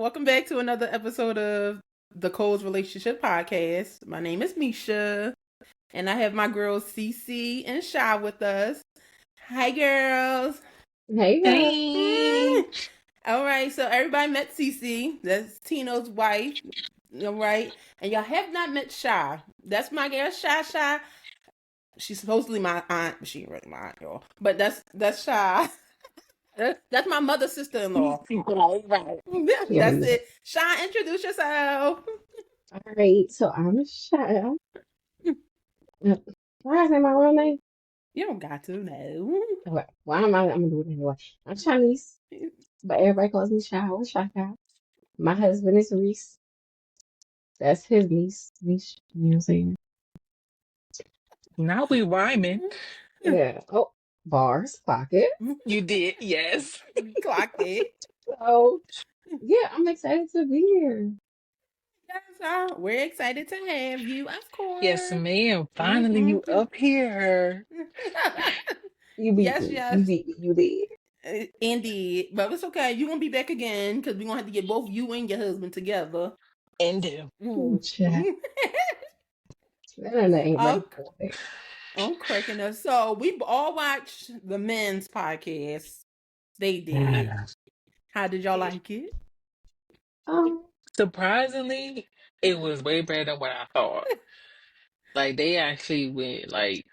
Welcome back to another episode of the Cole's Relationship Podcast. My name is Mesha, and I have my girls CeCe and Shy with us. Hi, girls. Hey, girl. Hey. All right, so everybody met CeCe. That's Tino's wife. All right, and y'all have not met Shy. That's my girl, Shy. She's supposedly my aunt, but she ain't really my aunt, y'all. But that's Shy. That's my mother's sister-in-law. Right. That's Period. it. Shy, introduce yourself. All right, so I'm Shy. Why is that my real name? You don't got to know. Okay, why am I'm gonna do it anyway. I'm Chinese, but everybody calls me Shy or Shy Guy. My husband is Reese. That's his niece. Niece, you know what I'm saying? Now we rhyming. Yeah. Oh, bars, pocket. You did, yes. Clock it. So, yeah, I'm excited to be here. Yes, we're excited to have you, of Yes, course. ma'am. Finally, you up here. You beat Yes, me. yes. You beat me. You did. Indeed. But it's okay. You're going to be back again because we're going to have to get both you and your husband together. And do. Oh, chat. That ain't ready Oh, for it. I'm cracking up. So we all watched the men's podcast. They did. How did y'all like it? Surprisingly, it was way better than what I thought. Like they actually went like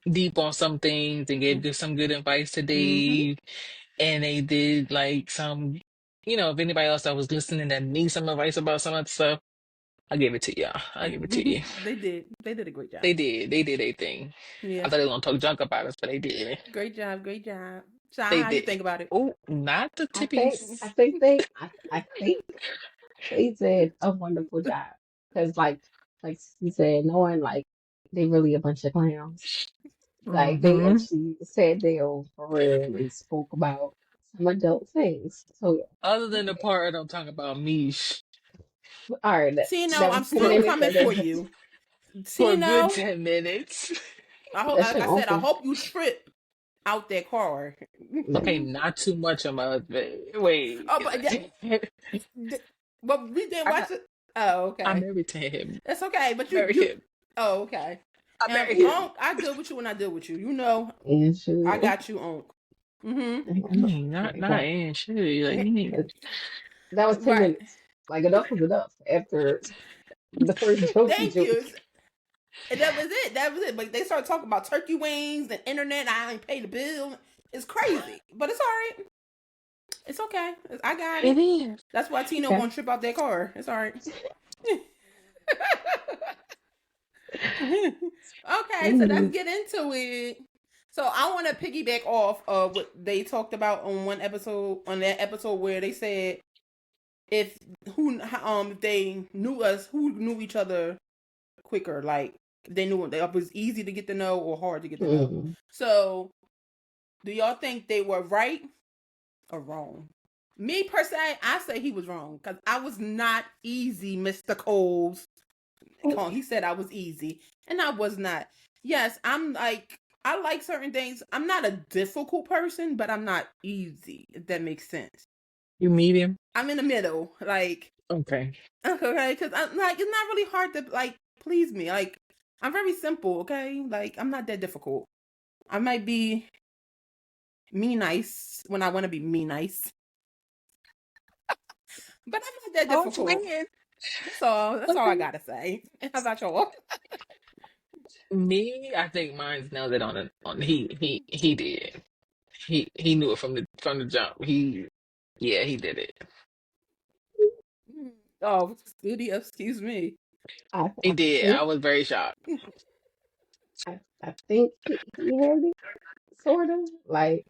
deep on some things and gave some good advice to Dave. And they did like some, if anybody else that was listening that needs some advice about some of the stuff, I give it to y'all. I give it to you. They did. They did a great job. They did. They did their thing. Yeah. I thought they were gonna talk junk about us, but they did it. Great job. Great job. Shy, They how you did. think about it? Oh, not the I think tippies. I think they I think they did a wonderful job because like you said, no one like they really a bunch of clowns. Like they Mm-hmm. actually said they all for real and spoke about some adult things. So Other than the part I'm talking about Mish all right, Tino, that I'm was 10 still minutes. coming for you. for a good Tino, 10 minutes. I hope, That's like your I said, I uncle. hope you trip out that car. Okay, Mm. not too much of my wait. Oh, but we didn't I, watch it. Oh, I okay. married to him. That's okay. But Married you. him. Oh, okay. I And married him. I deal with you when I deal with you. You know, And I shoot. got you, Unc. Not Well, and shit. Like, that was 10 Right. minutes. Like enough was enough after the first joke you Thank you. joked. And that was it. That was it. But they started talking about turkey wings and internet. I ain't paid the bill. It's crazy, but it's all right. It's okay. I got it it. is. That's why Tino Okay. gonna trip out that car. It's all right. Okay, so let's Mhm. get into it. So I want to piggyback off of what they talked about on one episode, on that episode where they said if if they knew us, who knew each other quicker, like they knew it was easy to get to know or hard to get to know. Mhm. So do y'all think they were right or wrong? Me per se, I say he was wrong because I was not easy, Mr. Coles. He said I was easy, and I was not. Yes, I'm like I like certain things. I'm not a difficult person, but I'm not easy. If that makes sense. You meet him? I'm in the middle, like Okay. okay, because I'm like it's not really hard to like please me. Like I'm very simple, okay. Like I'm not that difficult. I might be me nice when I want to be me nice, but I'm not that Oh, difficult. man. That's all I gotta say. How about y'all? Me, I think mine's nailed it on he did. He knew it from the jump. He did it. Oh, studio, excuse me. I, He I did. I think was very shocked. I think he had it sort of like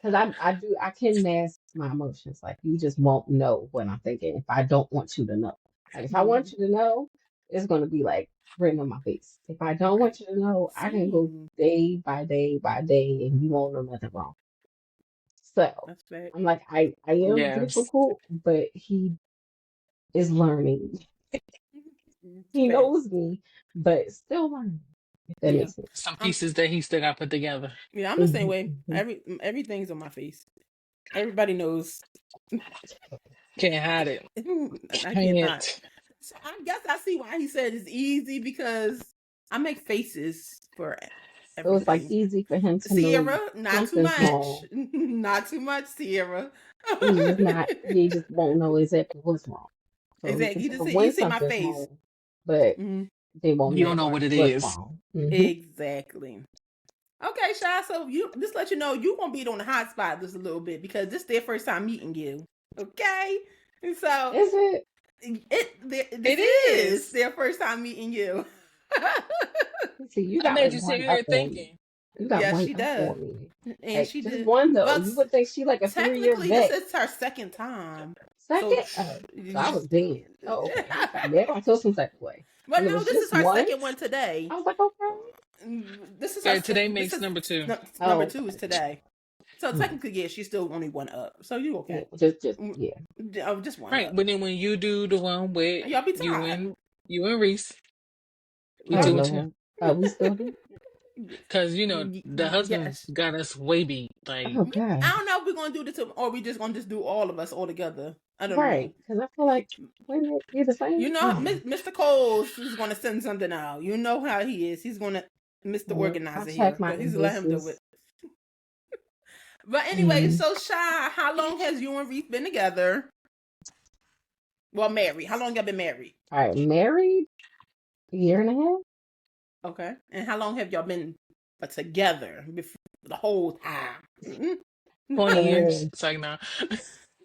because I can mask my emotions. Like you just won't know what I'm thinking if I don't want you to know. Like if I want you to know, it's gonna be like written on my face. If I don't want you to know, I can go Same. day by day by day and you won't know nothing wrong. So That's fact. I'm like I am Yes. difficult, but he is learning. He Fact. knows me, but still learning. If that Yeah. makes sense. Some I'm pieces that he still got put together. yeah, I'm the same Hmm way. hmm Everything's on my face. Everybody knows. Can't hide it. I cannot. Can't. So I guess I see why he said it's easy because I make faces for So it's like everything. easy for him to know Sierra, not too something's much. wrong. Not too much, Sierra. He's just not. He just won't know exactly what's wrong. So he can Exactly. tell You when see my something's face. wrong, but Mm-hmm. they won't You know don't know what Right. it what's is. wrong. Exactly. Okay, Shy. So you just let you know you gonna be on the hot spot just a little bit because this is their first time meeting you. Okay, and so Is it? this It is is. their first time meeting you. See, you I got made you sit one here up on me. thinking. You got Yes, one she up does, on me. and Like she just did. one though. Well, You would think she like a 3-year technically, this vet. is her second time. Second? So, Oh, so I was dead. Oh, okay. I was like, maybe I feel some type of way. but When it no, was this is just her one, second one today. I was like, okay. This is her. Yeah, today This makes is number 2. number Oh, 2 is okay. today. So Hmm. technically, yeah, she's still only one up. So you Yeah, okay? just yeah. Oh, just one Right. up. But then when you do the one with Y'all be you tired. and you and Reese, we Oh 2 and 2. Lord. We still do? Cause you know the husband Yes. got us way beat. Like Oh I gosh. don't know if we're gonna do this or we just gonna just do all of us all together. I don't know. Right. Because I feel like wouldn't it be the same? You I know, don't know. Mr. Coles is gonna send something out. You know how he is. He's gonna Mr. I'll Organizer check here my because he's let him do it. invoices. But anyway, Mm. so Shy, how long has you and Reese been together? Well, married. How long y'all been married? All right, married a year and a half. Okay. And how long have y'all been together before the whole time? 20 years. Uh, It's like nah.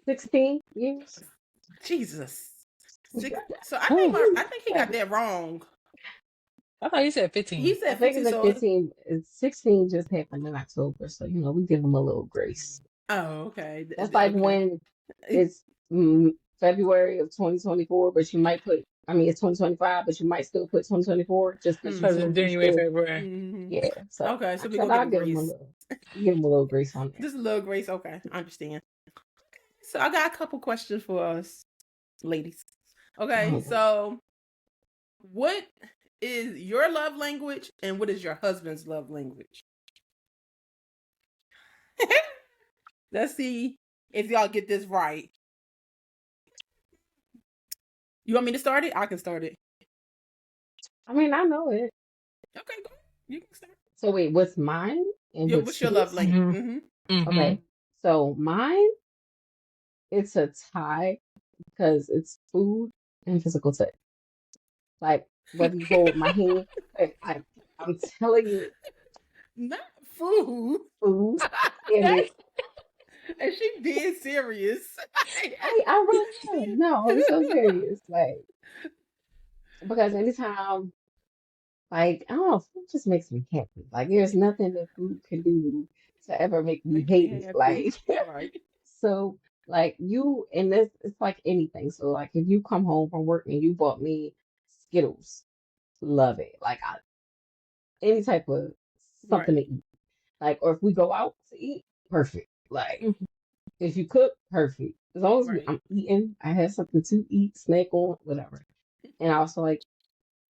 16 years. Jesus. Yeah. So I think he got Right. that wrong. I thought you said He 15. I said think it's 15. like So 15. 16 just happened in October, so we give them a little grace. okay, That's like okay. when it's February of 2024, but you might put. I mean, it's 2025, but you might still put 2024 just because Because it's you January, still. February. Mm-hmm. Yeah. So Okay, I so we said gonna give I'll him give them a grace. little. Give them a little grace on that. Just a little grace. Okay, I understand. So I got a couple questions for us, ladies. Okay, Oh, so what is your love language and what is your husband's love language? Let's see if y'all get this right. You want me to start it? I can start it. I mean, I know it. Okay, go. You can start. So wait, what's mine and Yeah, what's what's your love his? language? Mm-hmm. Mm-hmm. Mm-hmm. Okay. So mine, it's a tie because it's food and physical touch. Like whether you hold my hand, I'm telling you, Not food. food and That's it. and she dead serious. I really am. No, I'm so serious. Like because anytime, like I don't know, food just makes me happy. Like there's nothing that food can do to ever make me Make hate me it. happy. Like Right. so, like you and this, it's like anything. So like if you come home from work and you bought me Skittles, love it. Like any type of something Right. to eat. Like, or if we go out to eat, perfect. Like, Mm-hmm. if you cook, perfect. As long as Right. I'm eating, I have something to eat, snack on, whatever. And I also like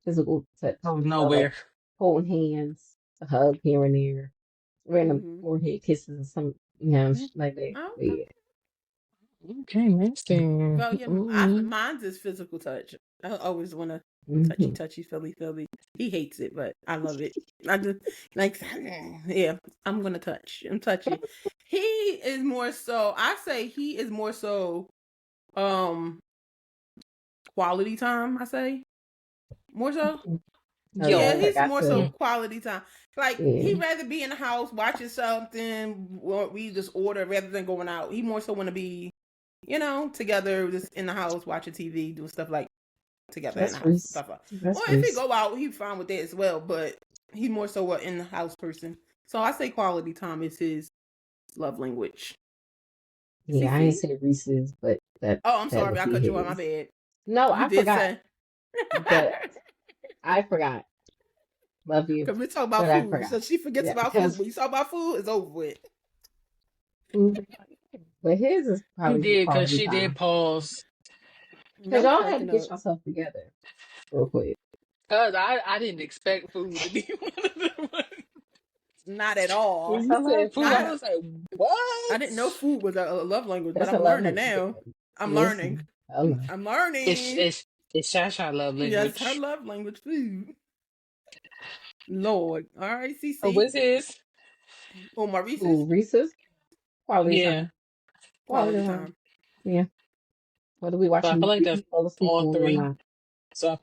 physical touch. Goes So, like, nowhere. holding hands, a hug here and there, random Mm-hmm. forehead kisses and some, like that. But Okay. yeah. Okay, next thing. Well, yeah, Mm-hmm. mine's is physical touch. I always want to Hmm. touchy, feely. He hates it, but I love it. I just like, yeah, I'm gonna touch. I'm touchy. He is more so. I say he is more so. Um, quality time. I say more so. Oh, Yeah, yeah, Yo. like he's I more so said, quality time. Like yeah, he'd rather be in the house watching something, or we just order rather than going out. He more so want to be, together, just in the house watching TV, doing stuff like together in the that's house, Reese. stuff like. Or That's if he Reese. go out, he's fine with that as well. But he's more so an in the house person. So I say quality time is his love language. Yeah, I ain't CeCe? say Reese's, but Oh, I'm that sorry, would I be cut you off. My his. bad. No, You I did forgot, say. but I forgot. Love you, Because we talk about but I food, forgot. so she forgets Yeah, about food. because When you talk about food, it's over with. food, but his is She probably his did because quality she did time. pause. Because I'm y'all had to cracking get up. yourself together real quick. Cause I didn't expect food to be one of the ones. Not at all. When That's you her love. said food, I I was like, I didn't know what? food was a love language, but That's her I'm love learning language. now. I'm learning. Listen, hello. I'm It's learning. it's it's Shasha love Yes, her language. love language food. Lord. All right, Oh, CC. what's his? Oh, Maurice's Ooh, Reese's quality Yeah. time. Quality quality time. time. Yeah. Whether we So watch a I feel like movie that's he fall asleep all on or three. not. So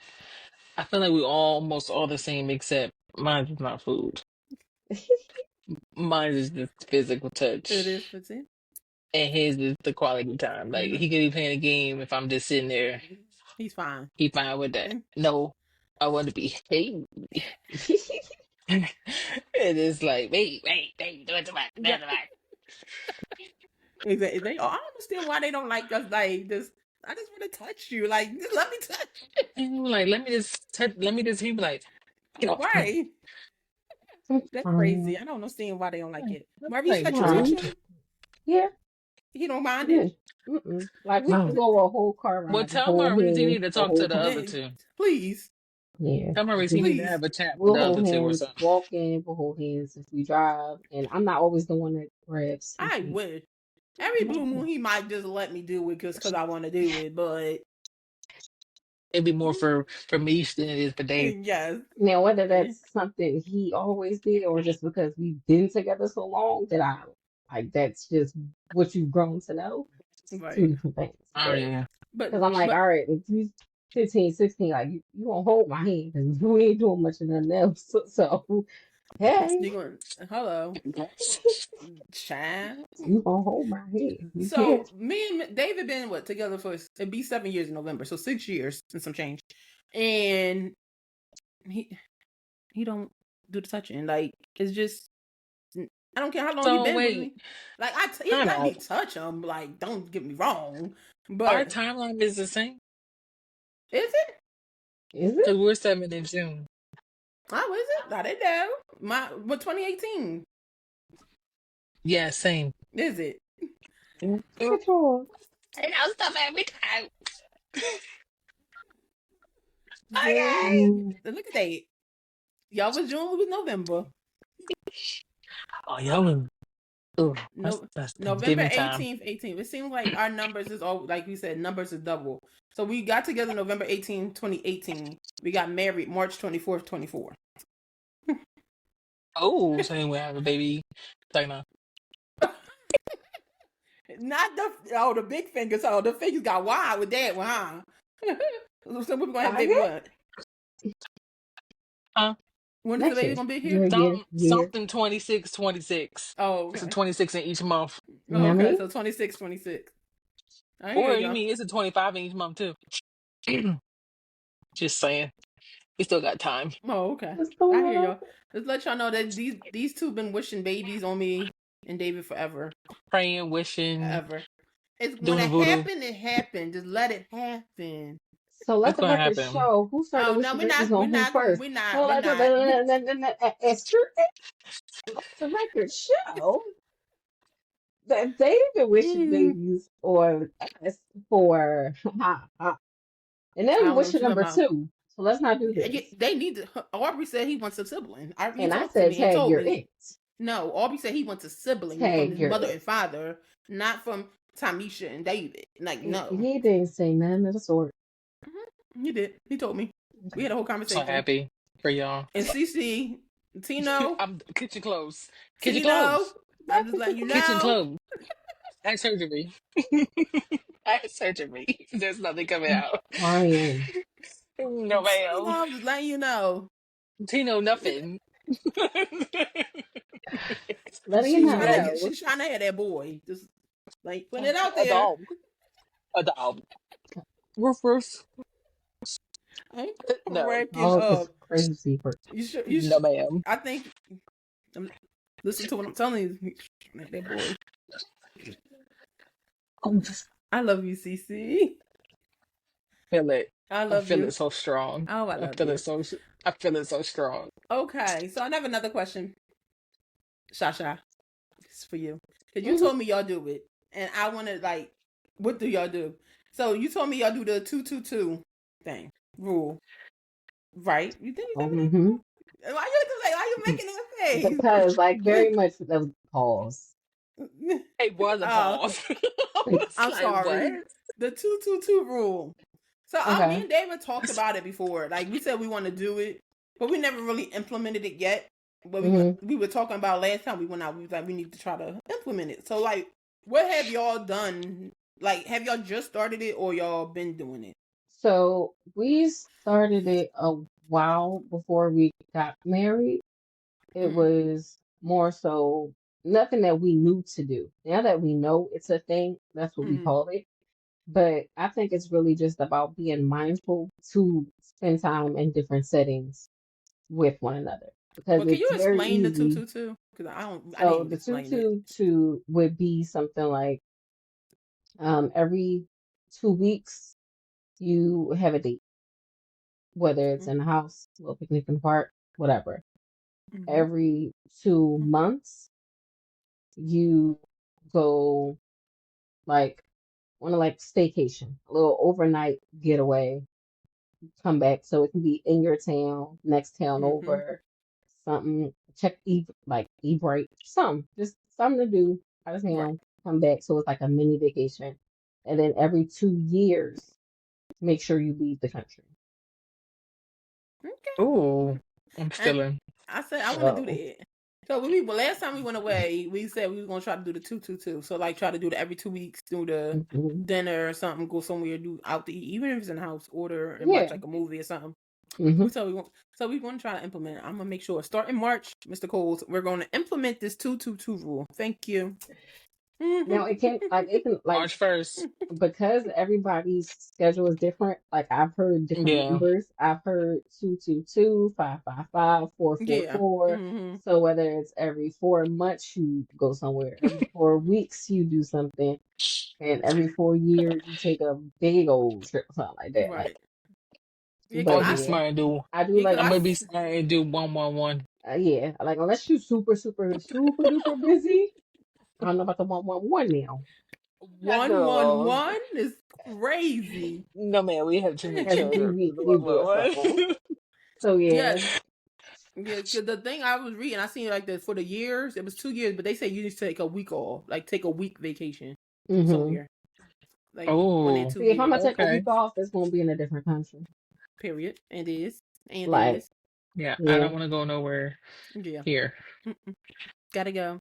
I feel like we almost all the same except mine is not food. Mine is just physical It touch. is 15. And his is the quality time. Like Mm-hmm. he could be playing a game if I'm just sitting there. He's fine. He fine with that. No, I want to be hey. And it's like, wait, do it to my, do Yeah. it to my. They, I don't understand why they don't like us. Like, this, I just want to touch you. Like, just let me touch And I'm like, let me just, he be like, get you. off me. Why? That's Um, crazy. I don't understand why they don't like it. I'm Maurice like, let you touch um, rude. him? yeah, He don't mind it? yeah. Mm-mm. Like we can Oh. go a whole car Well, ride, tell hold Maurice he hands, need to the talk to whole the time. other Yeah. two. Please. Yeah, Tell Maurice he just need to Please. have a chat with we'll the other hold two or hands, something. walk in, we'll hold hands if we drive, and I'm not always the one that grabs his I hand. would. Every blue moon, he might just let me do it because I want to do it. But, It'd be more for me than it is for Dave. yes. Now, whether Yeah. that's something he always did or just because we've been together so long that I like that's just what you've grown to know, it's two Right. different things. Oh But yeah. because I'm like, But all right, if you 15, 16, like you gonna hold my hand because we ain't doing much of nothing else. So, hey, you going, hello, child. you gonna hold my hand. You can't. So me and David been what together for it'd be 7 years in November, so 6 years and some change, and he don't do the touching. Like it's just I don't care how long you So been with wait, me. Like he time let me out. touch him. Like don't get me wrong, Our but timeline is the same is it? Is because it? we're 7 in June. How is it? I didn't know. What 2018 Yeah, same. is it? And Look at yours. I'll stop every time. Okay. See, Mm, look at that. Y'all was June, we was November. Oh, y'all. Oh, No, that's November Thanksgiving time. 18th, 18th. It seems like our numbers is all like we said, numbers is double. So we got together November 18th, 2018. We got married March 24th, 24. Oh, so we have a baby. Like no. Not the big fingers. So the fingers got wide with that one, huh? So we're gonna have I baby guess. what? Huh? When is the Next baby year. gonna be here? Year. Something 26, 26. Oh, It's a okay. 26 in each month. You know Oh, what I okay. mean? So 26, 26. I hear Or you y'all. mean it's a 25 in each month too. Just saying. We still got time. Oh, okay. What's I going hear on? y'all. Just let y'all know that these two been wishing babies on me and David forever. Praying, wishing, Ever. It's when doing it voodoo. happened, it happened. Just let it happen. So let It's the gonna record happen. show who started Oh no, wishing babies on who first. So we're let not. Esther, let the record show that they've been wishing Mm, babies on us for and I then don't know what wishing you're talking number about. two. So let's not do Yeah, this. they need to. Aubrey said he wants a sibling. He And I talked to said me and tag told your me. it. No, Aubrey said he wants a sibling from Tag his your mother it. and father, not from Tamisha and David. Like no, He didn't say none of the sort. he did. He told me. We had a whole So conversation. happy for y'all. And CC, Tino, I'm kitchen clothes. Kitchen Tino, clothes. I'm just letting you Kitchen know. clothes. I had surgery. I had surgery. There's nothing coming I'm out. crying. No Tino, ma'am. I'm just letting you know. Tino, nothing. Letting you She trying to know. No. she's trying to have that boy. Just like putting it out A there. dog. A dog. Roof roof. I'm No. cracking Dog is up. crazy for You should. No ma'am. I think. Listen to what I'm telling you. That boy. I love you, CC. Feel it. I I love feel you. it so strong. Oh, I I love feel it you. so I feel it so strong. Okay, so I have another question, Shasha. It's for you. Because you hmm told me y'all do it. And I want to, like, what do y'all do? So you told me y'all do the 222 thing, rule. Right? You think you tell me that hmm rule? Why you making that face? Because like very much that was pause. It was a uh, pause. I was I'm like, what? sorry. The 222 rule. So me Okay. and David talked about it before. Like we said we want to do it, but we never really implemented it yet. But Hmm. we were talking about last time we went out. We was like we need to try to implement it. So like, what have y'all done? Like, have y'all just started it or y'all been doing it? So we started it a while before we got married. It Mm-hmm. was more so nothing that we knew to do. Now that we know it's a thing, that's what we Mm-hmm. call it. But I think it's really just about being mindful to spend time in different settings with one another because Well, can you it's very explain the easy. 222? Because I So didn't the explain it. 222 would be something like every 2 weeks you have a date, whether it's in the house, a little picnic in the park, whatever. Mm-hmm. Every 2 months you go like on a like staycation, a little overnight getaway, come back. So it can be in your town, next town Mm-hmm. over, something, check like e-bright, something, just something to do out of Right. town, come back. So it's like a mini vacation. And then every 2 years, make sure you leave the country. Okay. Ooh, I'm And still in. I said I want to do So, that. So last time we went away, we said we were gonna try to do the 222. So like try to do the every 2 weeks, do the mhm. dinner or something, go somewhere, do out to eat, even if it's in the house, order and watch Yeah. like a movie or something. Hmm. So we want to try to implement it. I'm gonna make sure starting March, Mr. Coles, we're gonna implement this 222 rule. Thank you. Now it can March 1st. because everybody's schedule is different. Like I've heard different Yeah. numbers. I've heard 222, 555, 4 4 Yeah. 4. Mm-hmm. So whether it's every 4 months you go somewhere, every 4 weeks you do something, and every 4 years you take a big old trip, something like that. Like, Right. Yeah, I'm cause but gonna be yeah, smart and do. I do yeah, cause like I'm I gonna be smart and do 111. yeah, like unless you super duper busy. I don't know about the 111 now. Girl, 111 is crazy. no man, we have too many Every few children. weeks you do something. So yeah. Yes. Yeah, cause the thing I was reading, I seen like that for the years, it was 2 years, but they say you need to take a week off, like take a week vacation Hmm. somewhere, like 1 and Oh, 2 See, if I'm gonna years. take a okay. week off, it's gonna be in a different country. Period. And is and Like, is Yeah, I yeah. don't want to go nowhere yeah. here. Mm-mm. Gotta go.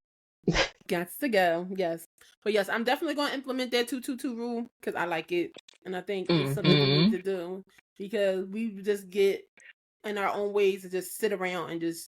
Got to go. Yes, but yes, I'm definitely gonna implement that 222 rule because I like it, and I think it's something we need Mm-hmm. to do because we just get in our own ways to just sit around and just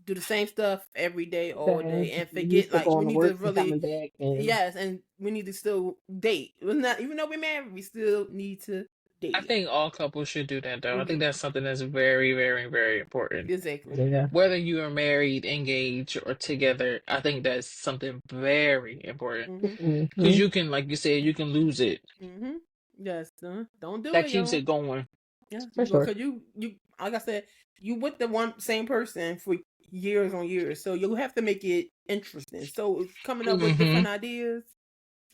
do the same stuff every day, all Because day, and you forget used to like we going to need to work and really coming back and yes, and we need to still date. It was not even though we're married, we still need to I date. think all couples should do that though. I Yeah, think that's something that's very, very, very important. exactly. yeah. Whether you are married, engaged, or together, I think that's something very important. Mhm. Because Hmm. you can, like you said, you can lose it. Mhm. Yes. Don't do That it, keeps y'all. it going. Yeah, For sure. because you like I said, you with the one same person for years on years, so you have to make it interesting. So coming up with Mm-hmm. different ideas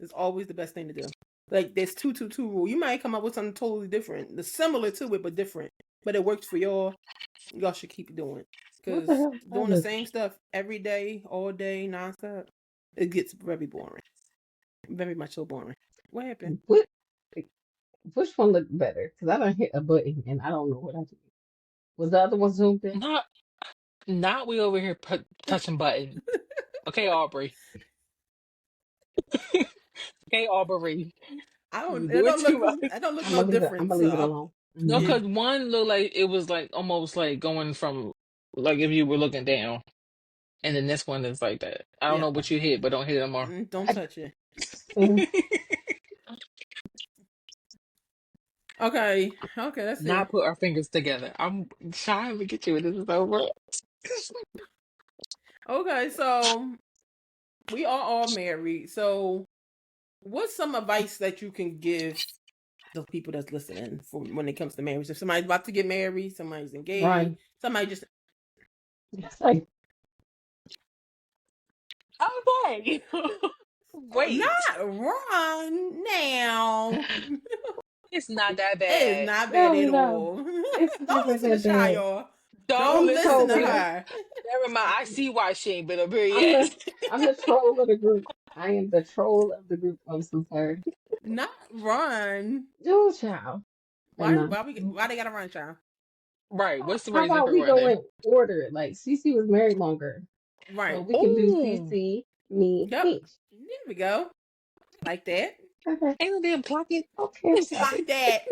is always the best thing to do. Like this 222 rule, you might come up with something totally different, the similar to it but different, but it works for y'all. Y'all should keep doing What the because hell? doing the same stuff every day, all day, nonstop, it gets very boring. Very much so boring. What happened? What, which one looked better? Because I don't hit a button and I don't know what I did. Was the other one zoomed in? Not, not we over here touching button. Okay, Aubrey. Okay, Aubrey. I You don't. It do it don't look. too much. It don't look I'm no gonna leave it. I'm different. gonna leave it So alone. No, yeah, Hmm. because one looked like it was like almost like going from like if you were looking down, and then this one is like that. I don't yeah. know what you hit, but don't hit it no more. Don't touch it. Hmm. Okay. Okay. That's it. Not put our fingers together. I'm trying to get you when this is over. Okay. So we are all married. So what's some advice that you can give the people that's listening for when it comes to marriage? If somebody's about to get married, somebody's engaged, Run. somebody just It's like Okay. Wait. not run now. It's not that It is bad. not bad no, at no. all. It's Don't never listen to that Shy, bad. y'all. Don't Don't I'm the listen listen to troll. to her. never mind. I see why she ain't been up here I'm yet. the I'm the troll of the group. I am the troll of the group. I'm so sorry. Not run. Do child. Why? Why they gotta run, child? Right. What's the How right about zipper we go running? in order? Like CeCe was married longer, so Right. we can do Oh, CeCe, me, Yep. me. There we go. Like that. Okay, ain't no damn pocket. okay, Like that.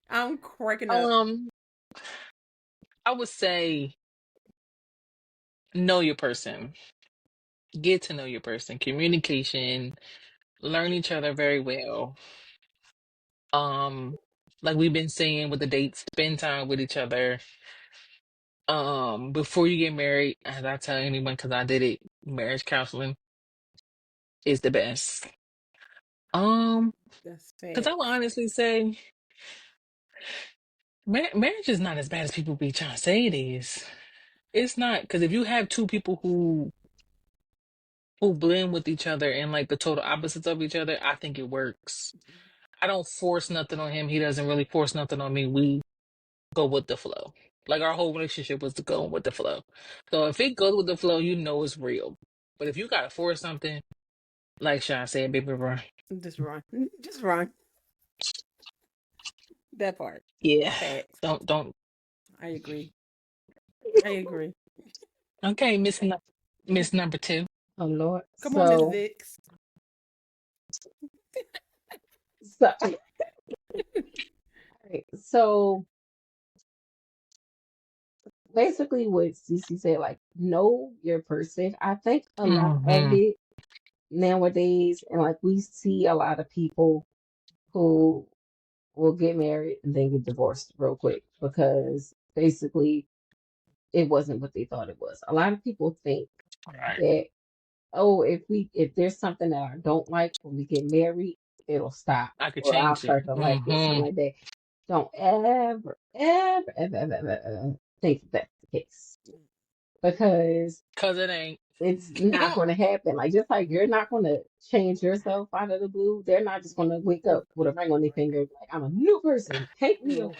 I'm cracking up. um, I would say know your person. Get to know your person. Communication. Learn each other very well. Um, like we've been saying with the dates, spend time with each other. Before you get married, as I tell anyone, because I did it, marriage counseling is the best. Um, That's because I would facts. honestly say marriage is not as bad as people be trying to say it is. It's not, because if you have two people who blend with each other and like the total opposites of each other, I think it works. I don't force nothing on him. He doesn't really force nothing on me. We go with the flow. Like our whole relationship was to go with the flow. So if it goes with the flow, you know it's real. But if you gotta force something, like Shy said, baby, bro, Just run. Just run. That part. yeah, Facts. don't. I agree. I agree. Okay, Miss number two. oh Lord. Come on, Miss So, Vix. so, alright, so basically, what CeCe said, like, know your person. I think a lot of Mm-hmm. it nowadays, and like we see a lot of people who will get married and then get divorced real quick because basically it wasn't what they thought it was. A lot of people think All right. that, oh, if there's something that I don't like when we get married, it'll stop I could or I'll change it. start to like it, something Mm-hmm. like that. Don't ever think that's the case because Cause it ain't. it's not going to happen. Like just like you're not going to change yourself out of the blue, they're not just going to wake up with a ring on their finger like I'm a new person. Paint me over.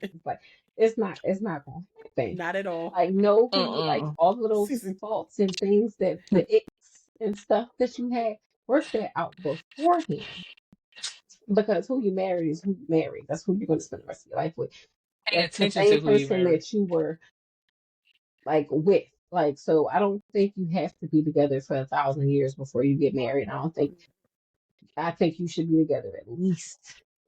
It's like it's not going to happen. Not at all. Like know who like Mm-mm. all of those Season. faults and things that the icks and stuff that you had, work that out beforehand. Because who you marry is who you marry. That's who you're going to spend the rest of your life with. Pay That's the attention same to who you person marry. that you were like with. Like, so I don't think you have to be together for 1,000 years before you get married. I think you should be together at least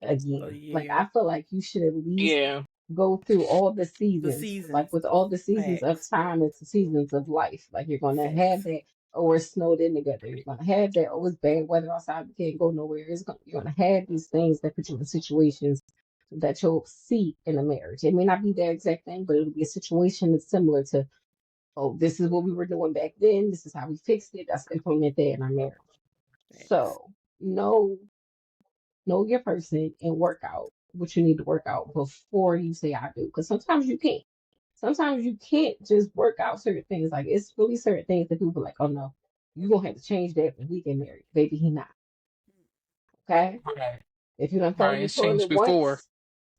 a A year. Like year. I feel like you should at least Yeah. go through all the The seasons. Like seasons. with all the seasons of Facts. time, it's the seasons of life. Like you're gonna have Facts. that, oh, we're snowed in together. You're gonna have that, oh, it's bad weather outside, we can't go nowhere. You're gonna have these things that put you in situations that you'll see in a marriage. It may not be that exact thing, but it'll be a situation that's similar to, oh, this is what we were doing back then. This is how we fixed it. Let's implement that in our marriage. Facts. So know your person and work out what you need to work out before you say I do. Because sometimes you can't. Sometimes you can't just work out certain things. Like it's really certain things that people are like, oh no, you gonna have to change that when we get married. Baby, he not. Okay? Right. If you don't fall Right. in the It's changed toilet before. once,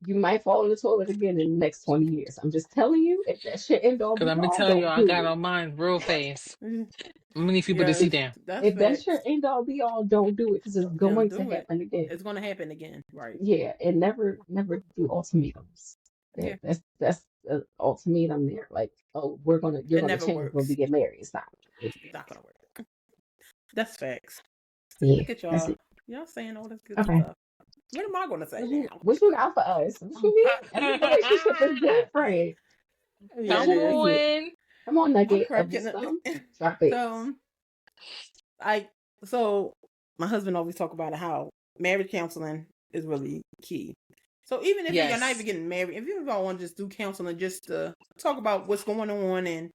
you might fall in the toilet again in the next 20 years. I'm just telling you, if that shit end all Cause be I'm gonna all, tell you, don't I do got it. on mine real fast. Mm, I'm gonna need people to yes, sit If down. that's if that's your facts. end all be all, don't do it because it's Don't going to do it. happen again. It's gonna happen again. Right. Yeah, and never do ultimatums. Yeah. That's the ultimatum there. Like, oh, you're It gonna never change when we works. get married. It's not. It, It's not gonna work. That's facts. yeah, Look at that's y'all. it. Y'all saying all this good Okay. stuff. What am I gonna say now? What you got for us? What you mean? Every relationship is different. Yeah, What's it Come your is. nugget? on. Come on, I'm nugget of cracking up. wisdom. Drop it. So I so my husband always talk about how marriage counseling is really key. So even if you're not even Yes. getting married, if you don't want to just do counseling just to talk about what's going on and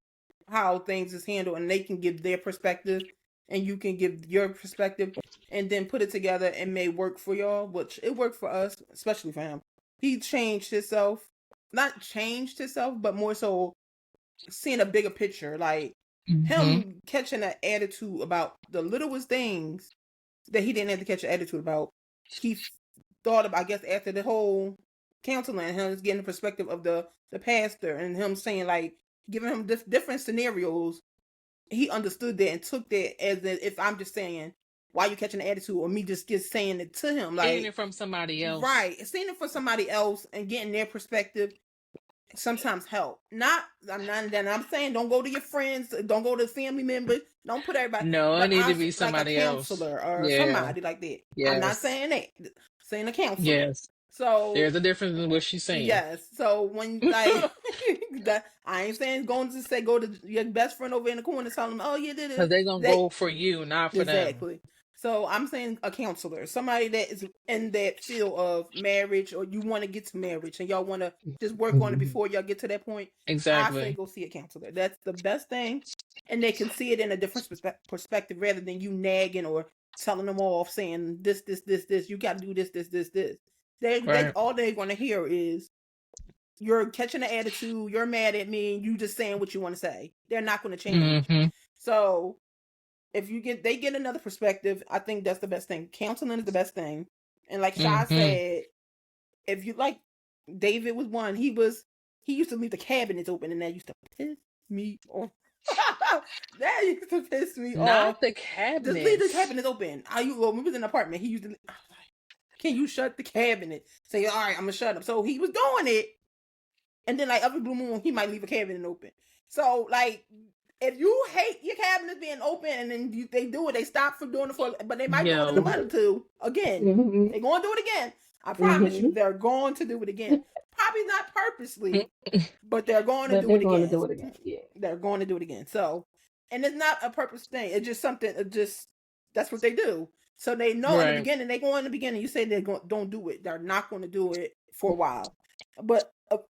how things is handled, and they can give their perspective and you can give your perspective and then put it together and may work for y'all, which it worked for us, especially for him. He changed himself, not changed himself, but more so seeing a bigger picture, like Mm-hmm. him catching an attitude about the littlest things that he didn't have to catch an attitude about. He thought of, I guess, after the whole counseling, him getting the perspective of the pastor and him saying like giving him different scenarios he understood that and took that as if I'm just saying, why you catching the attitude, or me just saying it to him, Seeing like, it from somebody else. right, seeing it for somebody else and getting their perspective sometimes help. Not, I'm not, then I'm saying don't go to your friends, don't go to family members, don't put everybody, No, it but need to I'm be like a somebody else. counselor or Yeah. somebody like that. I'm not Yes. saying that, saying a counselor. Yes. So There's a difference in what she's saying. yes, so when like that, I ain't saying going to say go to your best friend over in the corner, tell them, oh yeah, did Because it, they're gonna they go for you, not for them. exactly. So I'm saying a counselor, somebody that is in that field of marriage, or you want to get to marriage and y'all want to just work on it Mhm. before y'all get to that point. I say Exactly. go see a counselor. That's the best thing, and they can see it in a different perspective rather than you nagging or telling them off, saying this. You got to do this. They Right. all they're going to hear is you're catching the attitude. You're mad at me. And you just saying what you want to say. They're not going to change. Mm-hmm. So if they get another perspective, I think that's the best thing. Counseling is the best thing. And like Shy Mm-hmm. said, if you like, David was one. He used to leave the cabinets open, and that used to piss me off. That used to piss me Not off. the Just leave the cabinets. cabinets open. Well, we was in an apartment. He used to. Can you shut the cabinet? Say, all right, I'm gonna shut up. So he was doing it, and then like every blue moon, he might leave a cabinet open. So like, if you hate your cabinets being open, and then they do it, they stop from doing it but they might do it in a Yo. month or two again. Mhm. They're gonna do it again. I promise you, Mhm. they're going to do it again. Probably not purposely, but they're going to But do they're it going to again. do it again. Yeah. They're going to do it again. So, and it's not a purpose thing. It's just something. It just that's what they do. So they know in the Right. beginning. They go in the beginning. You say don't do it. They're not going to do it for a while. But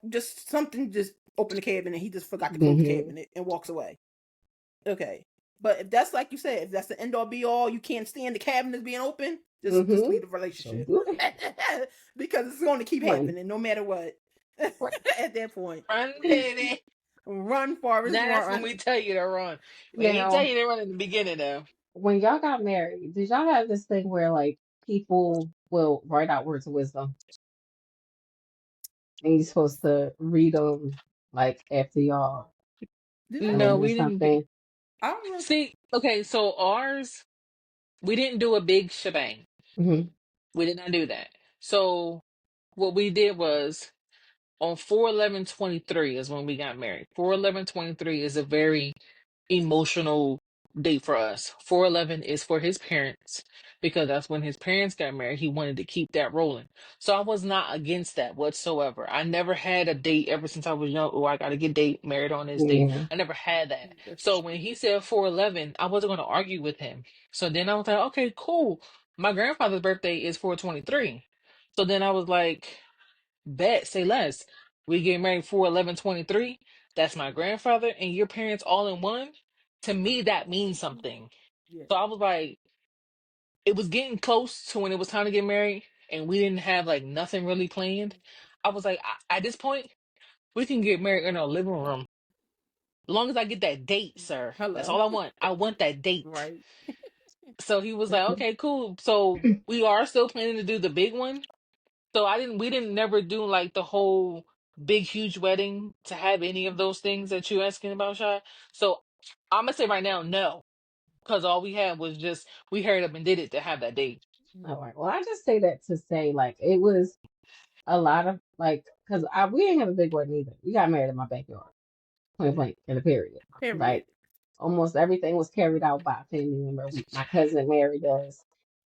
just something. Just open the cabinet. He just forgot to close the Mhm. cabinet and walks away. Okay. But if that's like you said, if that's the end all be all, you can't stand the cabinets being open. Just Mhm. leave the Don't relationship do it. because it's going to keep Run. happening no matter what. Run. At that point, Run, baby. run, Forrest, That's when run. we tell you to run. We ain't tell Now, you to run in the beginning though. when y'all got married, did y'all have this thing where like people will write out words of wisdom and you're supposed to read them like after y'all Did I No, win or we didn't do. something? I don't know. See, okay, so ours, we didn't do a big shebang. Mhm. We did not do that. So what we did was on 4/11/23 is when we got married. 4/11/23 is a very emotional date for us. 4/11 is for his parents because that's when his parents got married. He wanted to keep that rolling. So I was not against that whatsoever. I never had a date ever since I was young. Oh, I got to get married on this date. Yeah. I never had that. That's So when he said 4/11, I wasn't going to argue with him. So then I was like, okay, cool. My grandfather's birthday is 4/23. So then I was like, bet, say less. We get married 4/11/23. That's my grandfather and your parents all in one. To me, that means something. yeah. So I was like, it was getting close to when it was time to get married, and we didn't have like nothing really planned. I was like, at this point, we can get married in our living room. As long as I get that date, sir. That's Hello. all I want. I want that date. Right. So he was like, okay, cool. So we are still planning to do the big one. So we didn't never do like the whole big, huge wedding to have any of those things that you asking about, Shy. So I'm gonna say right now, no, because all we had was just we hurried up and did it to have that date. All right. Well, I just say that to say like it was a lot of like because I we didn't have a big wedding either. We got married in my backyard, point blank, in a period. Period. Like almost everything was carried out by a family member. My cousin married us.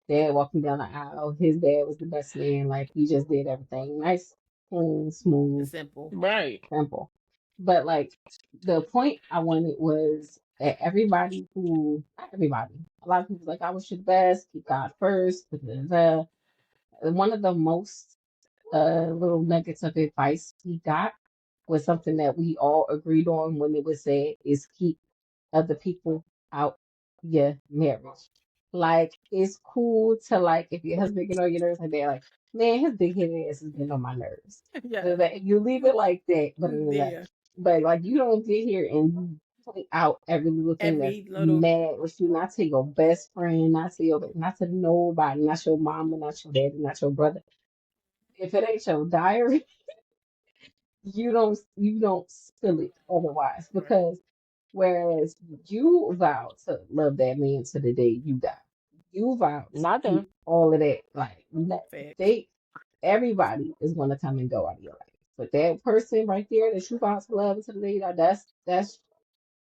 Dad walked me down the aisle. His dad was the best man. Like we just did everything nice, clean, smooth, It's simple. Right. simple. But like the point I wanted was that everybody who not everybody, a lot of people like I wish you the best, keep God first. Da, da, da. One of the most little nuggets of advice we got was something that we all agreed on when it was said is keep other people out your marriage. Like it's cool to like if your husband get on your nerves like that, like man, his big headed ass is getting on my nerves. Yeah. You leave it like that, Yeah. but like you don't get here and you point out every little thing that's Every little. mad with you, not to your best friend, not to nobody, not your mama, not your daddy, not your brother. If it ain't your diary, you don't spill it otherwise Right. because Whereas you vow to love that man to the day you die. You vow to Not keep them. all of that. Like Facts. they, everybody is gonna come and go out of your life. But that person right there that you vow to love to the day you die,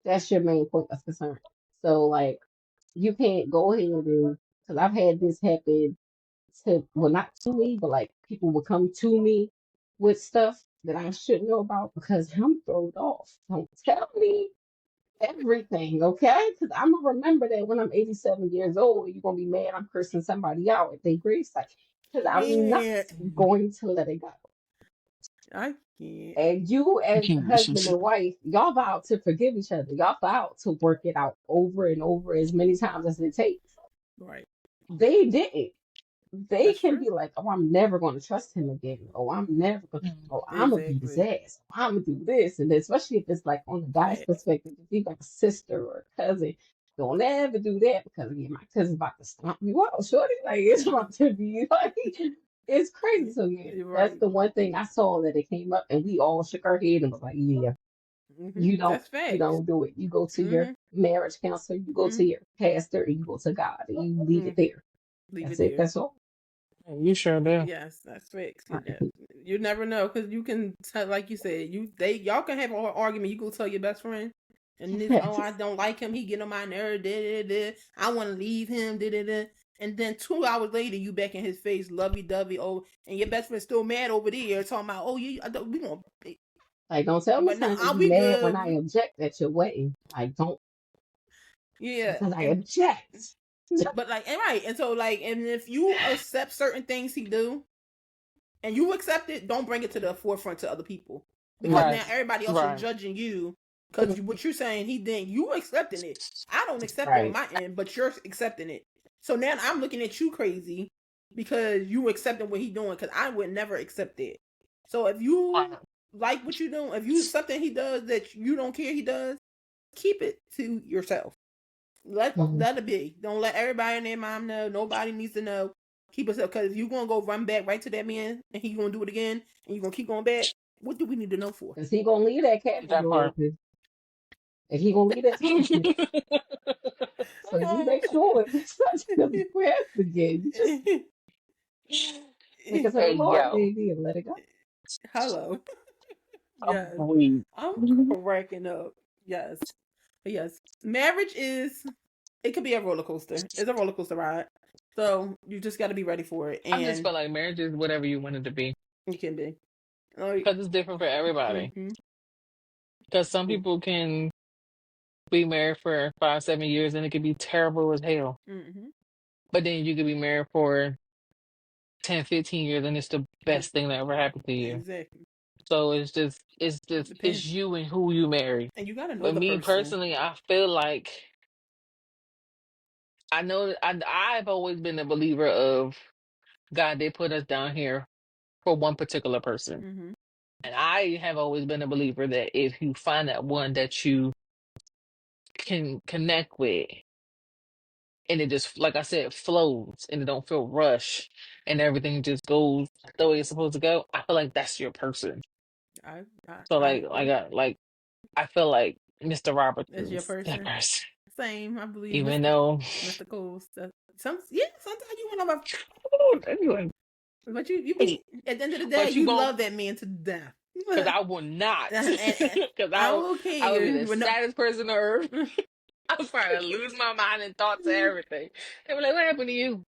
that's your main point of concern. So like you can't go ahead and because I've had this happen to well not to me, but like people will come to me with stuff that I shouldn't know about because I'm thrown off. Don't tell me everything, okay? Because I'm gonna remember that when I'm 87 years old, you're gonna be mad I'm cursing somebody out at their gravesite. Because I'm not Can't. going to let it go. I can't. And you, as husband and wife, y'all vow to forgive each other. Y'all vow to work it out over and over as many times as it takes. Right. They didn't. They That's can true. be like, oh, I'm never going to trust him again. Oh, I'm never going to, oh, I'm going to beat his Exactly. ass. Oh, I'm going to do this. And especially if it's like on the guy's Facts. perspective, if you got a sister or a cousin, don't ever do that because yeah, my cousin's about to stomp you out, shorty. Like, it's about to be like, it's crazy. So, yeah, You're that's right. the one thing I saw that it came up and we all shook our head and was like, yeah, That's you facts. don't do it. You go to your marriage counselor, you go to Mm-hmm. your pastor, and you go to God and you leave Mm-hmm. it there. Leave it That's it. there. That's all. You sure do. Yes, that's facts. Right. You never know because you can tell, like you said, y'all can have an argument. You go tell your best friend, and this, oh, I don't like him. He get on my nerve. Da, da, da. I want to leave him. Da, da, da. And then 2 hours later, you back in his face, lovey dovey. Oh, and your best friend's still mad over there, talking about, oh, we gonna, Like, don't tell me but now something I'll to be be mad when I good. object at your wedding. Like, don't, Yeah, because I and object. but like, and right, and so like, and if you accept certain things he do, and you accept it, don't bring it to the forefront to other people because Right. now everybody else is Right. judging you because what you're saying he didn't. You accepting it. I don't accept it on Right. my end, but you're accepting it. So now I'm looking at you crazy because you accepting what he doing because I would never accept it. So if you Right. like what you doing, if you something he does that you don't care he does, keep it to yourself. Mhm. Let it be. Don't let everybody and their mom know. Nobody needs to know. Keep us up because if you gonna go run back right to that man and he gonna do it again and you gonna keep going back, what do we need to know for? Because he going to leave that cabinet That door part. open. And he going to leave that toilet. So you make sure if it's not going to be pressed again. You just take it to the Hey, Lord, yo. baby, and let it go. Hello. I'm Yes. weak. I'm cracking up. Yes. But yes. Marriage is it could be a roller coaster. It's a roller coaster ride. So you just gotta be ready for it. I just And feel like marriage is whatever you want it to be you can be. Like because it's different for everybody. mm-hmm. Because some people can be married for 5, 7 years and it could be terrible as hell. Mm-hmm. But then you could be married for 10, 15 years and it's the It's, best thing that ever happened to you. exactly. So it's Depends. you and who you marry. And you gotta know But the me person. personally, I feel like I know that I've always been a believer of God, they put us down here for one particular person. Mm-hmm. And I have always been a believer that if you find that one that you can connect with and it just like I said flows and it don't feel rushed and everything just goes the way it's supposed to go, I feel like that's your person. I I, So I like agree. I feel like Mr. Roberts That's your is that person. person. Same, I believe, Even Mr. though Mr. Coles. Sometimes you want to, anyway, but you hey, be at the end of the day, but you you gon' love that man to death. because I will not and because I don't I would be care. the saddest person on earth. I was probably lose my mind and thoughts and everything. They were like, "What happened to you?"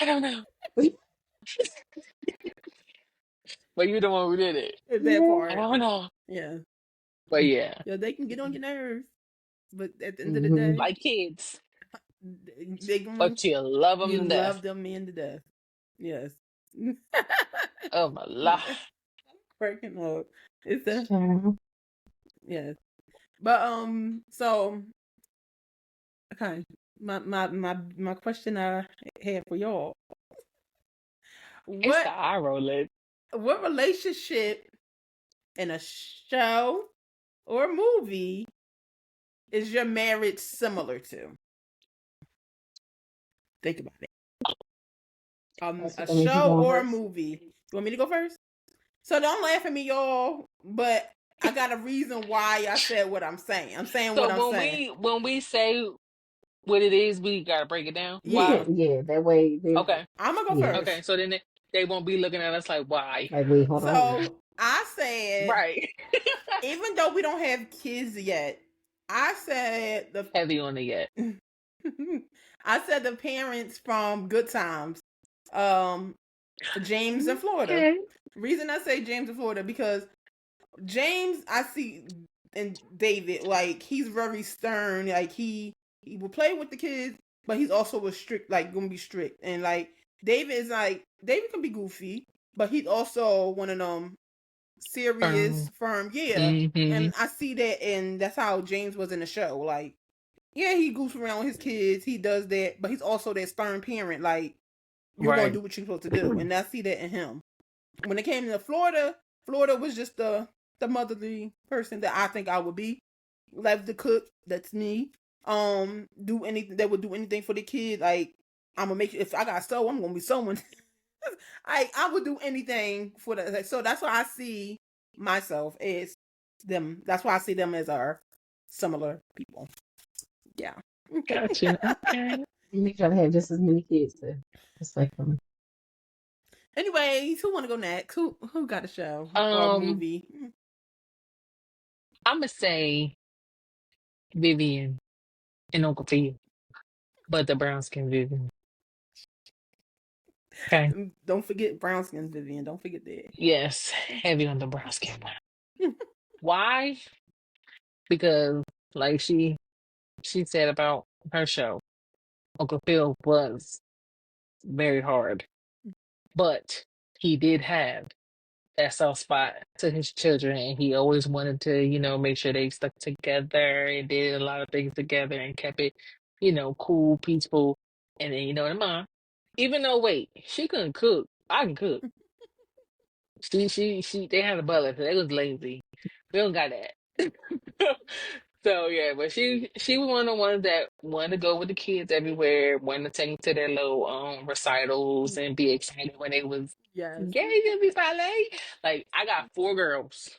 I don't know. But you the one who did it. That Yeah. I part, don't know. yeah, But yeah, yeah, they can get on your nerves, but at the end of the Hmm. day, like kids. they gonna But you love them you to death. love them man to death. Yes. Oh my life. Cracking up. It's a Child. yes. But so okay. My question I had for y'all. It's What the eye rolling. what relationship in a show or movie is your marriage similar to? Think about it. A That means you show going or a first. movie. You want me to go first? So don't laugh at me, y'all. But I got a reason why I said what I'm saying. I'm saying what So I'm saying. when we say what it is, we gotta break it down. Yeah. Why? Yeah, that way they Okay. I'm gonna go yeah. Okay. first. So then they won't be looking at us like, why? Like wait, hold on. So I said, Right. even though we don't have kids yet, I said the Heavy on it yet. I said the parents from Good Times, James in Florida. Okay. Reason I say James in Florida because James, I see, and David, like he's very stern. Like he will play with the kids, but he's also a strict, like gonna be strict. And like David is like David can be goofy, but he's also one of them serious, firm. Yeah, Mm-hmm. and I see that, and that's how James was in the show. Like, yeah, he goofs around with his kids, he does that, but he's also that stern parent. Like, you're gonna Right. do what you're supposed to do, and I see that in him. When it came to Florida, Florida was just the motherly person that I think I would be. Love to cook, that's me. Do anything that would do anything for the kid. Like I'm gonna make if I got sew, I'm gonna be sewing. I would do anything for the so that's why I see myself as them. That's why I see them as our similar people. Yeah. Gotcha. Okay. Make sure to have just as many kids to respectfully. Anyways, who want to go next? Who got a show or a Um, movie? I'm gonna say Vivian and Uncle Phil, but the brown skin Vivian. Okay. Don't forget brown skin Vivian. Don't forget that. Yes, heavy on the brown skin one. Why? Because like she said about her show, Uncle Phil was very hard, but he did have that soft spot to his children, and he always wanted to, make sure they stuck together and did a lot of things together and kept it, cool, peaceful. And then the mom, even though wait, she couldn't cook, I can cook. She they had a butler, so they was lazy. We don't got that. So yeah, but she was one of the ones that wanted to go with the kids everywhere, wanted to take them to their little recitals and be excited when they was Yes. yay to be ballet. Like I got 4 girls.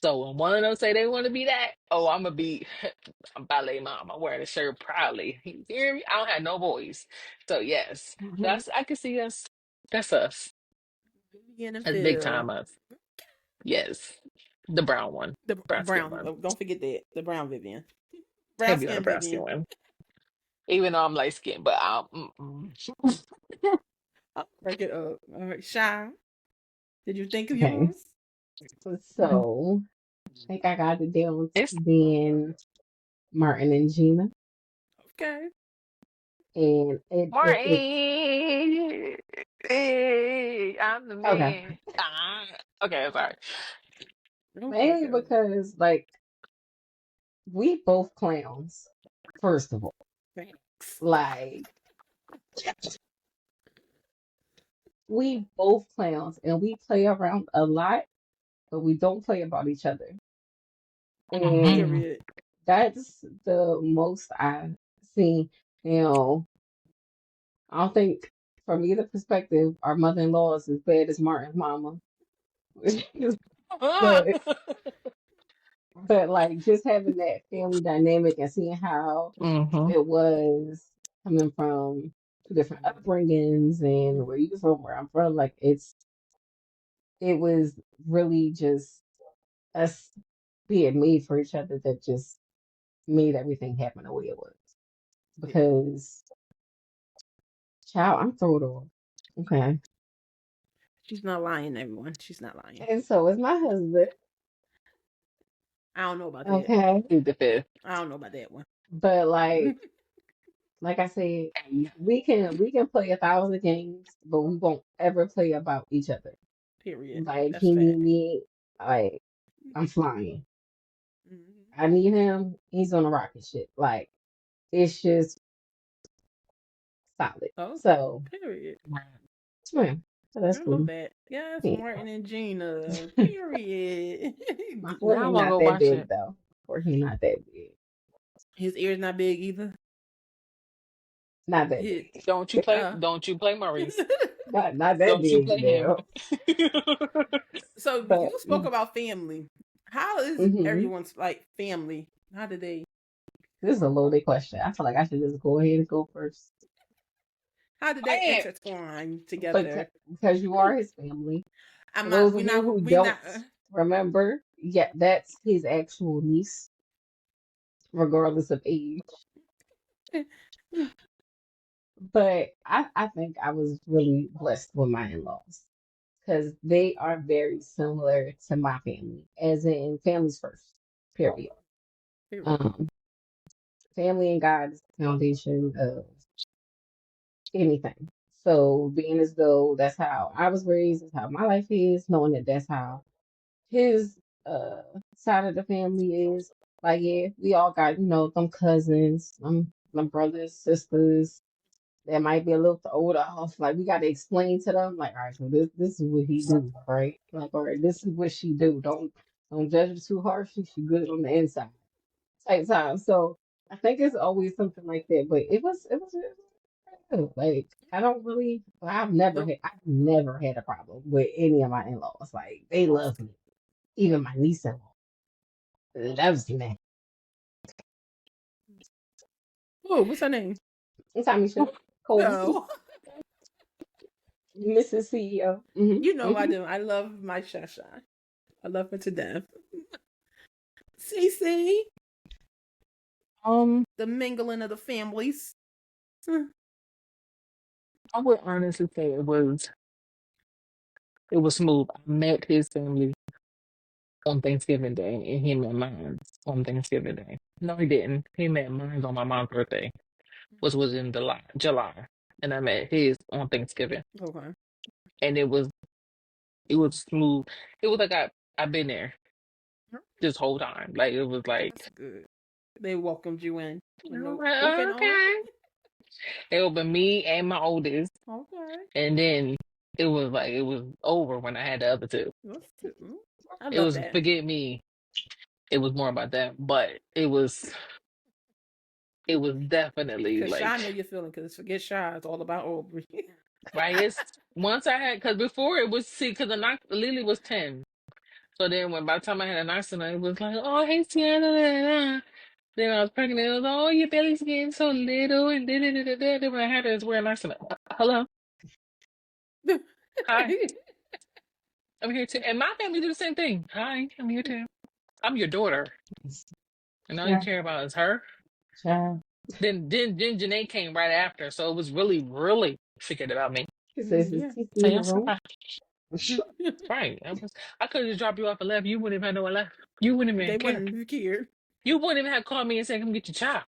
So when one of them say they want to be that, oh, I'm gonna be a ballet mom. I'm wearing a shirt proudly. You hear me? I don't have no boys. So yes. Mm-hmm. That's I can see us. That's us. Vivian and That's big Phil. time us. Yes. The brown one. The Brown skin brown. one. Oh, don't forget that. The brown Vivian. Brown Heavy on the skin brown skin Vivian. one. Even though I'm light skinned, but I'm I'll break it up. All right, Shy. Did you think of Okay. yours? So I think I got it down it's to being Martin and Gina. Okay. And it Marty. Hey, I'm the okay. man. Okay, sorry. Okay, Mainly go. because like we both clowns, first of all. Thanks. Like we both clowns and we play around a lot, but we don't play about each other. And Mhm. Period. that's the most I've seen. You know, I don't think from either perspective our mother-in-law is as bad as Martin's mama. but but like just having that family dynamic and seeing how Mhm. it was coming from two different upbringings and where you from, where I'm from, like it was really just us being made for each other that just made everything happen the way it was. Yeah. Because child, I'm throwed off. Okay. She's not lying, everyone. She's not lying. And so is my husband. I don't know about that. Okay. Plead the fifth. I don't know about that one. But like I said, we can play 1,000 games, but we won't ever play about each other. Period. Like That's he need fact. me, like I'm flying. Mm-hmm. I need him, he's on a rocket ship. Like it's just solid. Oh, So period. yeah, so that's I love cool. that. Yes, Yeah. Martin and Gina. Period. My Now I'm forehead gonna not go that watch big it. though. Forehead not that big. His ears not big either. Not that His, big. uh. Don't you play Maurice. Not that Don't you big play him. now. So But you spoke about family. How is Hmm. everyone's like family? How did they? This is a loaded question. I feel like I should just go ahead and go first. How did they Man, intertwine But together? because you are his family. I'm For not. those We of you not. who We don't not. remember, yeah, that's his actual niece, regardless of age. But I think I was really blessed with my in-laws because they are very similar to my family, as in families first, period. Period. Um, Family and God is the foundation of anything. So being as though that's how I was raised, that's how my life is, knowing that that's how his uh side of the family is, like yeah, we all got, them cousins, them brothers, sisters that might be a little older off. Like we gotta explain to them, like, all right, so this is what he do, right? Like, all right, this is what she do. Don't judge her too harshly. She good on the inside type time. So I think it's always something like that. But it was good. Like I don't really Nope. I've never had a problem with any of my in laws. Like they love me. Even my niece in law. That was me. Oh, what's her name? It's Tamisha Cole, No. Mrs. CEO. Hmm. You know I Hmm. do. I love my Shasha. I love her to death. CeCe, um, the mingling of the families. Hmm. I would honestly say it was smooth. I met his family on Thanksgiving Day, and he met mine on Thanksgiving Day. No, he didn't. He met mine on my mom's birthday, which was in July, and I met his on Thanksgiving, Okay. and it was smooth. It was like I've been there this whole time. Like it was That's like, good. They welcomed you in with I'm no like, open arms. okay. It opened me and my oldest, Okay. and then it was over when I had the other two. That's good. I It love was that. forget me. It was more about that, but it was definitely Because Shy know like, your feeling. Because forget Shy, it's all about Aubrey. right. It's once I had, because before it was, see, because Lily was 10. So then when by the time I had a nice it was like, oh, hey Sienna, da, da, da. Then I was pregnant, it was, oh, your belly's getting so little, and da, da, da, da, da. Then when I had it, it's wearing nice hello, hi, I'm here too. And my family do the same thing. Hi, I'm here too. I'm your daughter. And all you Child, care about is her. child. Then Janae came right after. So it was really, really forget about me. She says, "Is Yeah. TC So in the yes, room?" right. I could have just dropped you off and left. You wouldn't have had no one left. You wouldn't They even care. wouldn't care. You wouldn't even have called me and said, come get your child.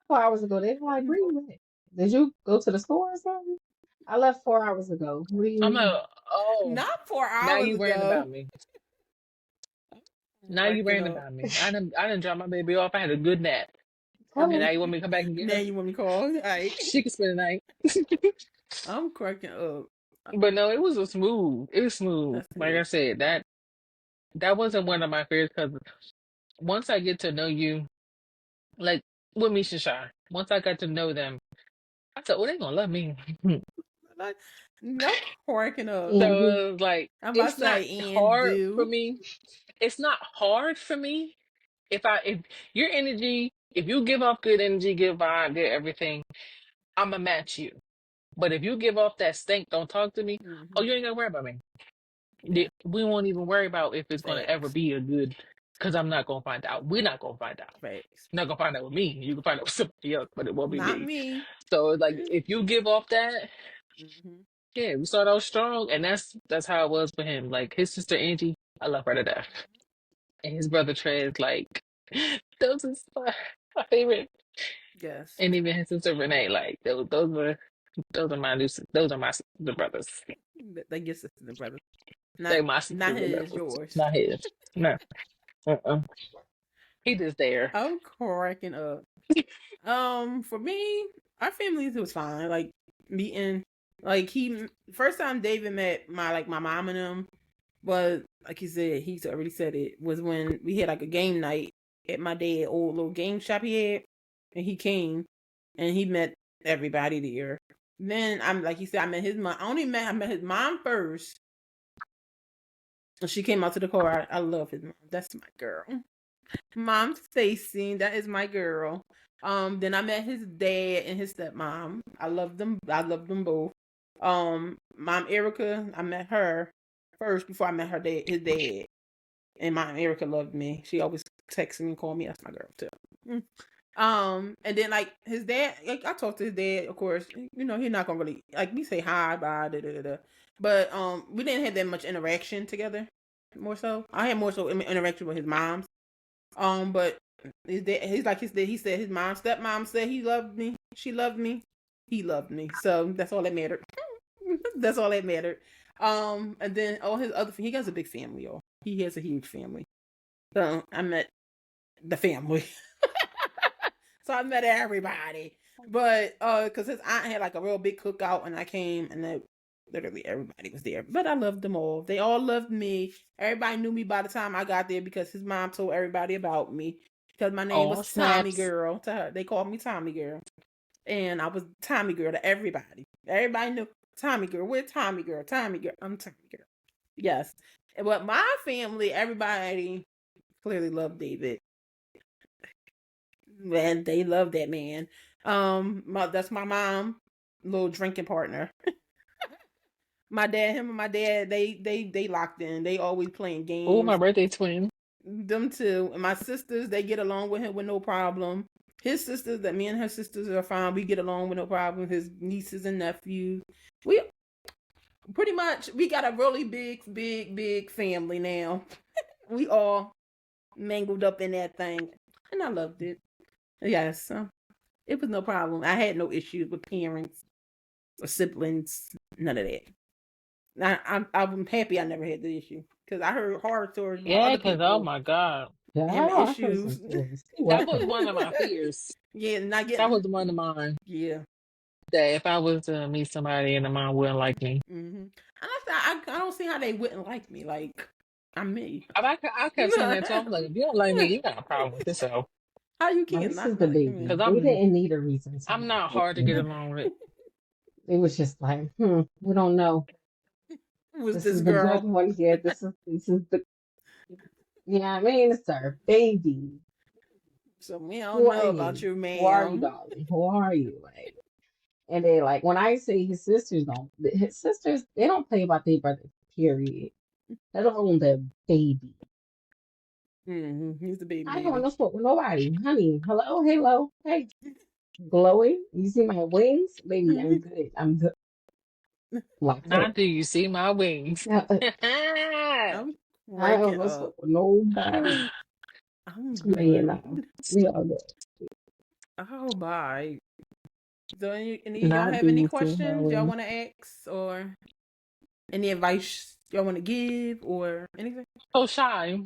4 hours ago, they were like, "Where you at? Did you go to the store or something?" I left 4 hours ago. What do you I'm like, mean? oh, Not four now hours you worrying ago. about me. Now you Cracking worrying up. about me. I didn't drop my baby off. I had a good nap. And Hello. now you want me to come back and get Now her? you want me to call? All right. She can spend the night. I'm cracking up. But no, it was a smooth. It was smooth. That's Like I good. said, that wasn't one of my fears because once I get to know you, like with Misha and Shy, once I got to know them, I said, "Oh, they gonna love me." Like, no cracking up. So And do. it was like I'm about it's to not say and hard for do. me. It's not hard for me if your energy, if you give off good energy, good vibe, good everything, I'ma match you. But if you give off that stink, don't talk to me. Oh, Hmm. you ain't gotta worry about me. Yeah. We won't even worry about if it's gonna ever Facts. be a good, because I'm not gonna find out. We're not gonna find out. Facts. You're not gonna find out with me. You can find out with somebody else, but it won't be Not me. me. So like, if you give off that, Hmm. yeah, we start out strong, and that's how it was for him. Like his sister Angie, I love her to death, and his brother Trez, like those is my favorite, Yes. and even his sister Renee, like those are my the brothers. They get sister and brother. They Not my sisters not and his, brothers, yours. not his. No, uh-uh. He just there. I'm cracking up. For me, our family was fine. Like meeting, like he first time David met my mom and them, but like he said, he's already said it was when we had like a game night at my dad old little game shop he had, and he came and he met everybody there. Then I'm like he said, I met his mom. I met his mom first, She came out to the car. I love his mom. That's my girl. Mom Stacy, that is my girl. Then I met his dad and his stepmom. I love them. I love them both. Mom Erica, I met her first before I met her dad, his dad. And Mom Erica loved me. She always texted me and called me. That's my girl too. And then like his dad, like I talked to his dad, of course. You know, he's not gonna really like we say hi, bye, da da da. Da. But we didn't have that much interaction together. More so, I had more so interaction with his mom. But his dad, he said his mom, stepmom said he loved me. She loved me. He loved me. So that's all that mattered. That's all that mattered. And then all his other, he has a big family, y'all. He has a huge family. So I met the family. So I met everybody. But because his aunt had like a real big cookout and I came and then literally everybody was there. But I loved them all. They all loved me. Everybody knew me by the time I got there because his mom told everybody about me. Because my name Oh, was Tommy snaps. Girl to her. They called me Tommy Girl. And I was Tommy Girl to everybody. Everybody knew Tommy Girl. We're Tommy Girl. Tommy Girl. I'm Tommy Girl. Yes. But my family, everybody clearly loved David. Man, they love that man. That's my mom, little drinking partner. My dad, him and my dad, they locked in. They always playing Oh, my games. birthday twin. Them two. And my sisters, they get along with him with no problem. His sisters, that me and her sisters are fine. We get along with no problem. His nieces and nephews. We pretty much we got a really big family now. We all mangled up in that thing. And I loved it. Yes. It was no problem. I had no issues with parents or siblings. None of that. I'm happy I never had the issue because I heard horror stories about Yeah, other because oh people my God. Yeah, having I heard some issues. stories too. That was one of my fears. Yeah, not That getting. was one of mine. Yeah. That if I was to meet somebody and the mom wouldn't like me. And I don't see how they wouldn't like me. Like I'm me. I kept saying that to him. Like, if you don't like me, you got a problem with yourself. How you Now, can't this is not the like baby. me? Because They didn't need a reason to I'm not not like hard to get you. along with. It was just like, we don't know. Who was This this is the good girl? one here. This is the, I mean, it's our baby. So we don't Who are know about you? you, Who are you, ma'am. darling? Who are you? Like, and they like when I say his sisters, they don't play about their brother. Period. Let alone their baby. He's the baby I don't daddy. know what with nobody, honey. Hello, hello, hey, glowing. You see my wings, baby? I'm good. I'm good. Locked up. Not do you see my wings? Now, I'm I don't cracking know up. what with nobody. I'm But you good. know, we all good. Oh, bye. So, any of y'all Not have do any you see her questions y'all wings? want to ask or any advice y'all want to give or anything? So shy.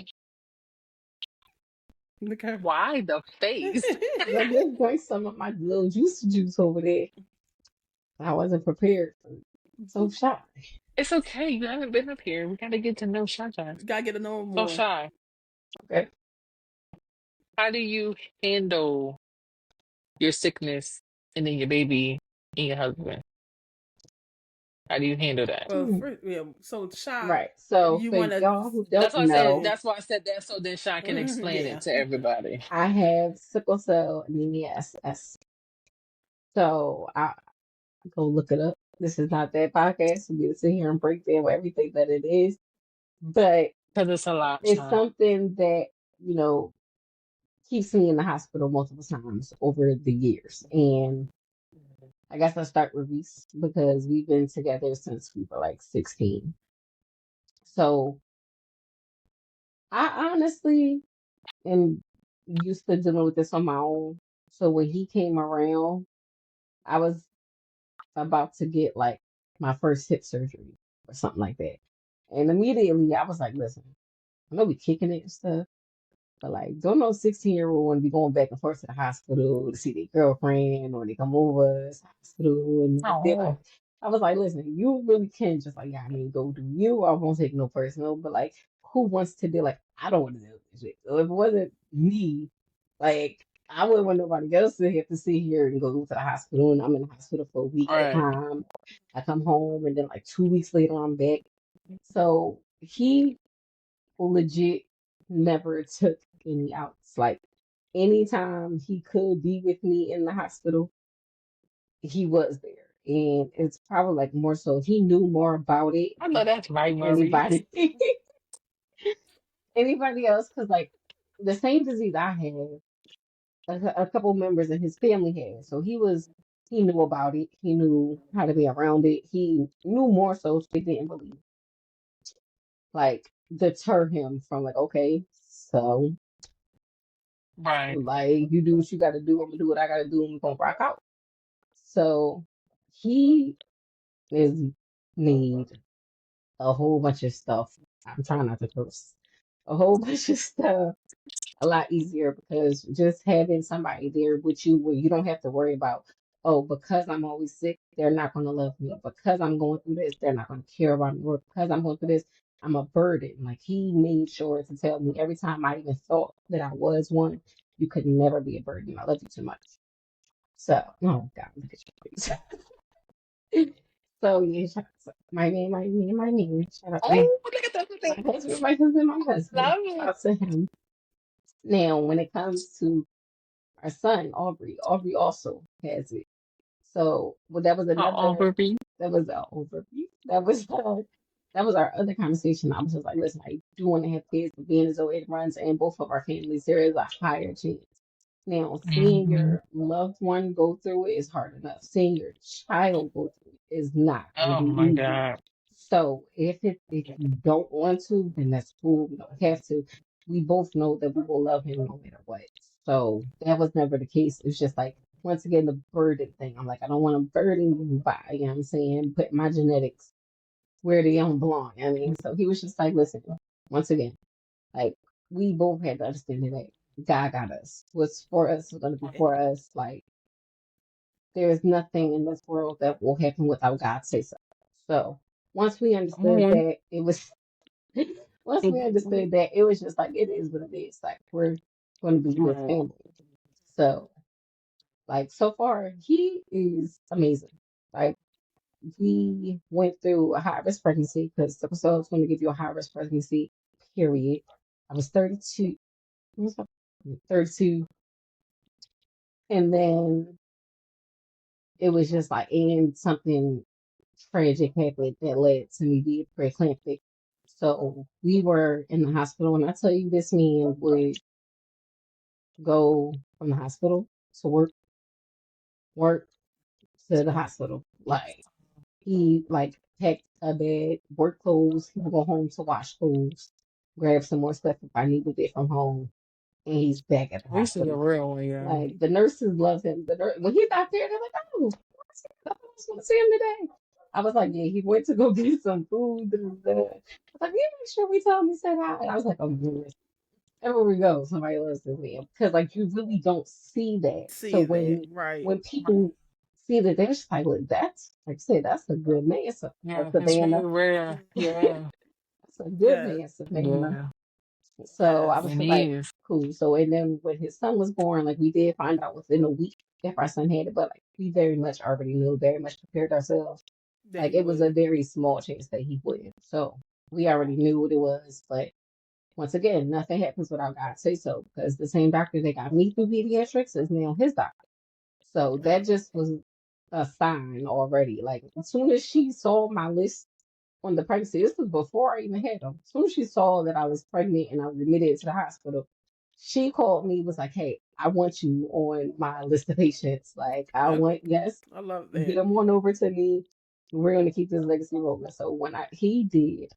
Okay. Why the face? I just drank some of my little juice over there. I wasn't prepared for it. So shy. It's okay. You haven't been up here. We gotta get to know Shy. Gotta get to know So more. Shy, Okay. how do you handle your sickness and then your baby and your husband? How do you handle that? Well, first, yeah. So, Shy, Right. So you for want to y'all who That's don't why I said. know, say, That's why I said that. So then Shy can explain yeah. it to everybody. I have sickle cell anemia SS. So I go look it up. This is not that podcast for me to sit here and break down everything that it is, but Because it's a lot, it's Shy. something that, you know, keeps me in the hospital multiple times over the years. And I guess I'll start with Reese because we've been together since we were like 16. So I honestly am used to dealing with this on my own. So when he came around, I was about to get like my first hip surgery or something like that. And immediately I was like, listen, I know we kicking it and stuff, but like, don't no 16-year-old want to be going back and forth to the hospital to see their girlfriend or they come over to the hospital and they're like, Oh, I was like, listen, you really can just like, yeah, I mean, go do you. I won't take no personal, but like, who wants to do like, I don't want to do this shit. So if it wasn't me, like, I wouldn't want nobody else to have to sit here and go to the hospital. And I'm in the hospital for a week at a right. time. I come home and then like 2 weeks later, I'm back. So he legit never took any outs. Like anytime he could be with me in the hospital, he was there. And it's probably like more so he knew more about it I know that's right, than Marie. anybody anybody else. Cause like the same disease I have, a couple members of his family had. So he knew about it. He knew how to be around it. He knew more so it didn't really like deter him from like, okay, so Right. like you do what you gotta do, I'm gonna do what I gotta do, and we're gonna rock out. So he is need a whole bunch of stuff. I'm trying not to curse. A whole bunch of stuff a lot easier because just having somebody there with you where you don't have to worry about, oh, because I'm always sick, they're not going to love me. Because I'm going through this, they're not going to care about me. Or because I'm going through this, I'm a burden. Like he made sure to tell me every time I even thought that I was one, you could never be a burden. I love you too much. So, oh God, look at your face. So yeah, shout out to my man. Shout out, man. Oh, look at that thing. My husband. Love Shout it. out to him. Now, when it comes to our son, Aubrey also has it. So, well, that was another, Overview. that was an overview. That was our other conversation. I was just like, listen, I do want to have kids, but being as though it runs in both of our families, there is a higher chance. Now, seeing Hmm. your loved one go through it is hard enough. Seeing your child go through it is not going to Oh be my easy. God. So if you don't want to, then that's cool. We don't have to. We both know that we will love him no matter what. So that was never the case. It's just like once again the burden thing. I'm like, I don't want to burden you by, you know what I'm saying, put my genetics where they don't belong. I mean, so he was just like, listen, once again, like we both had to understand that God got us. What's for us is gonna be for us. Like there is nothing in this world that will happen without God say so. So once we Come understood on. that, it was once we understood that, it was just like it is what it is. Like we're going to be this Right. family. So like so far, he is amazing. Like we went through a high risk pregnancy because the episode is going to give you a high risk pregnancy. Period. I was 32. I was 32, and then it was just like, and something tragic happened that led to me being preeclamptic. So we were in the hospital, and I tell you, this man would go from the hospital to work to the hospital. Like he like packed a bed, work clothes. He would go home to wash clothes, grab some more stuff if I needed it from home, and he's back at the This is a hospital. real one, yeah. Like the nurses love him. When he's out there, they're like, "Oh, I was going to see him today." I was like, "Yeah, he went to go get some food." I was like, "You make sure we tell him he said hi." And I was like, "Oh goodness." Everywhere we go, somebody loves this man because like you really don't see that. So See that, right? when people see that, they're just like, "Look, that's like I said, that's a good man, Yeah, it's very Savannah. rare. Yeah. That's a good Yes. man, Savannah." Yeah. So I Yes. was It just like, is. cool. So and then when his son was born, like we did find out within a week if our son had it, but like we very much already knew, very much prepared ourselves. That Like he it was a would. very small chance that he would. So we already knew what it was, but once again, nothing happens without God say so because the same doctor that got me through pediatrics is now his doctor. So that just was a sign already. Like as soon as she saw my list on the pregnancy, this was before I even had them. As soon as she saw that I was pregnant and I was admitted to the hospital, she called me, was like, "Hey, I want you on my list of patients. Like, I I, want, yes, I love get that. them on over to me. We're going to keep this legacy rolling." So he did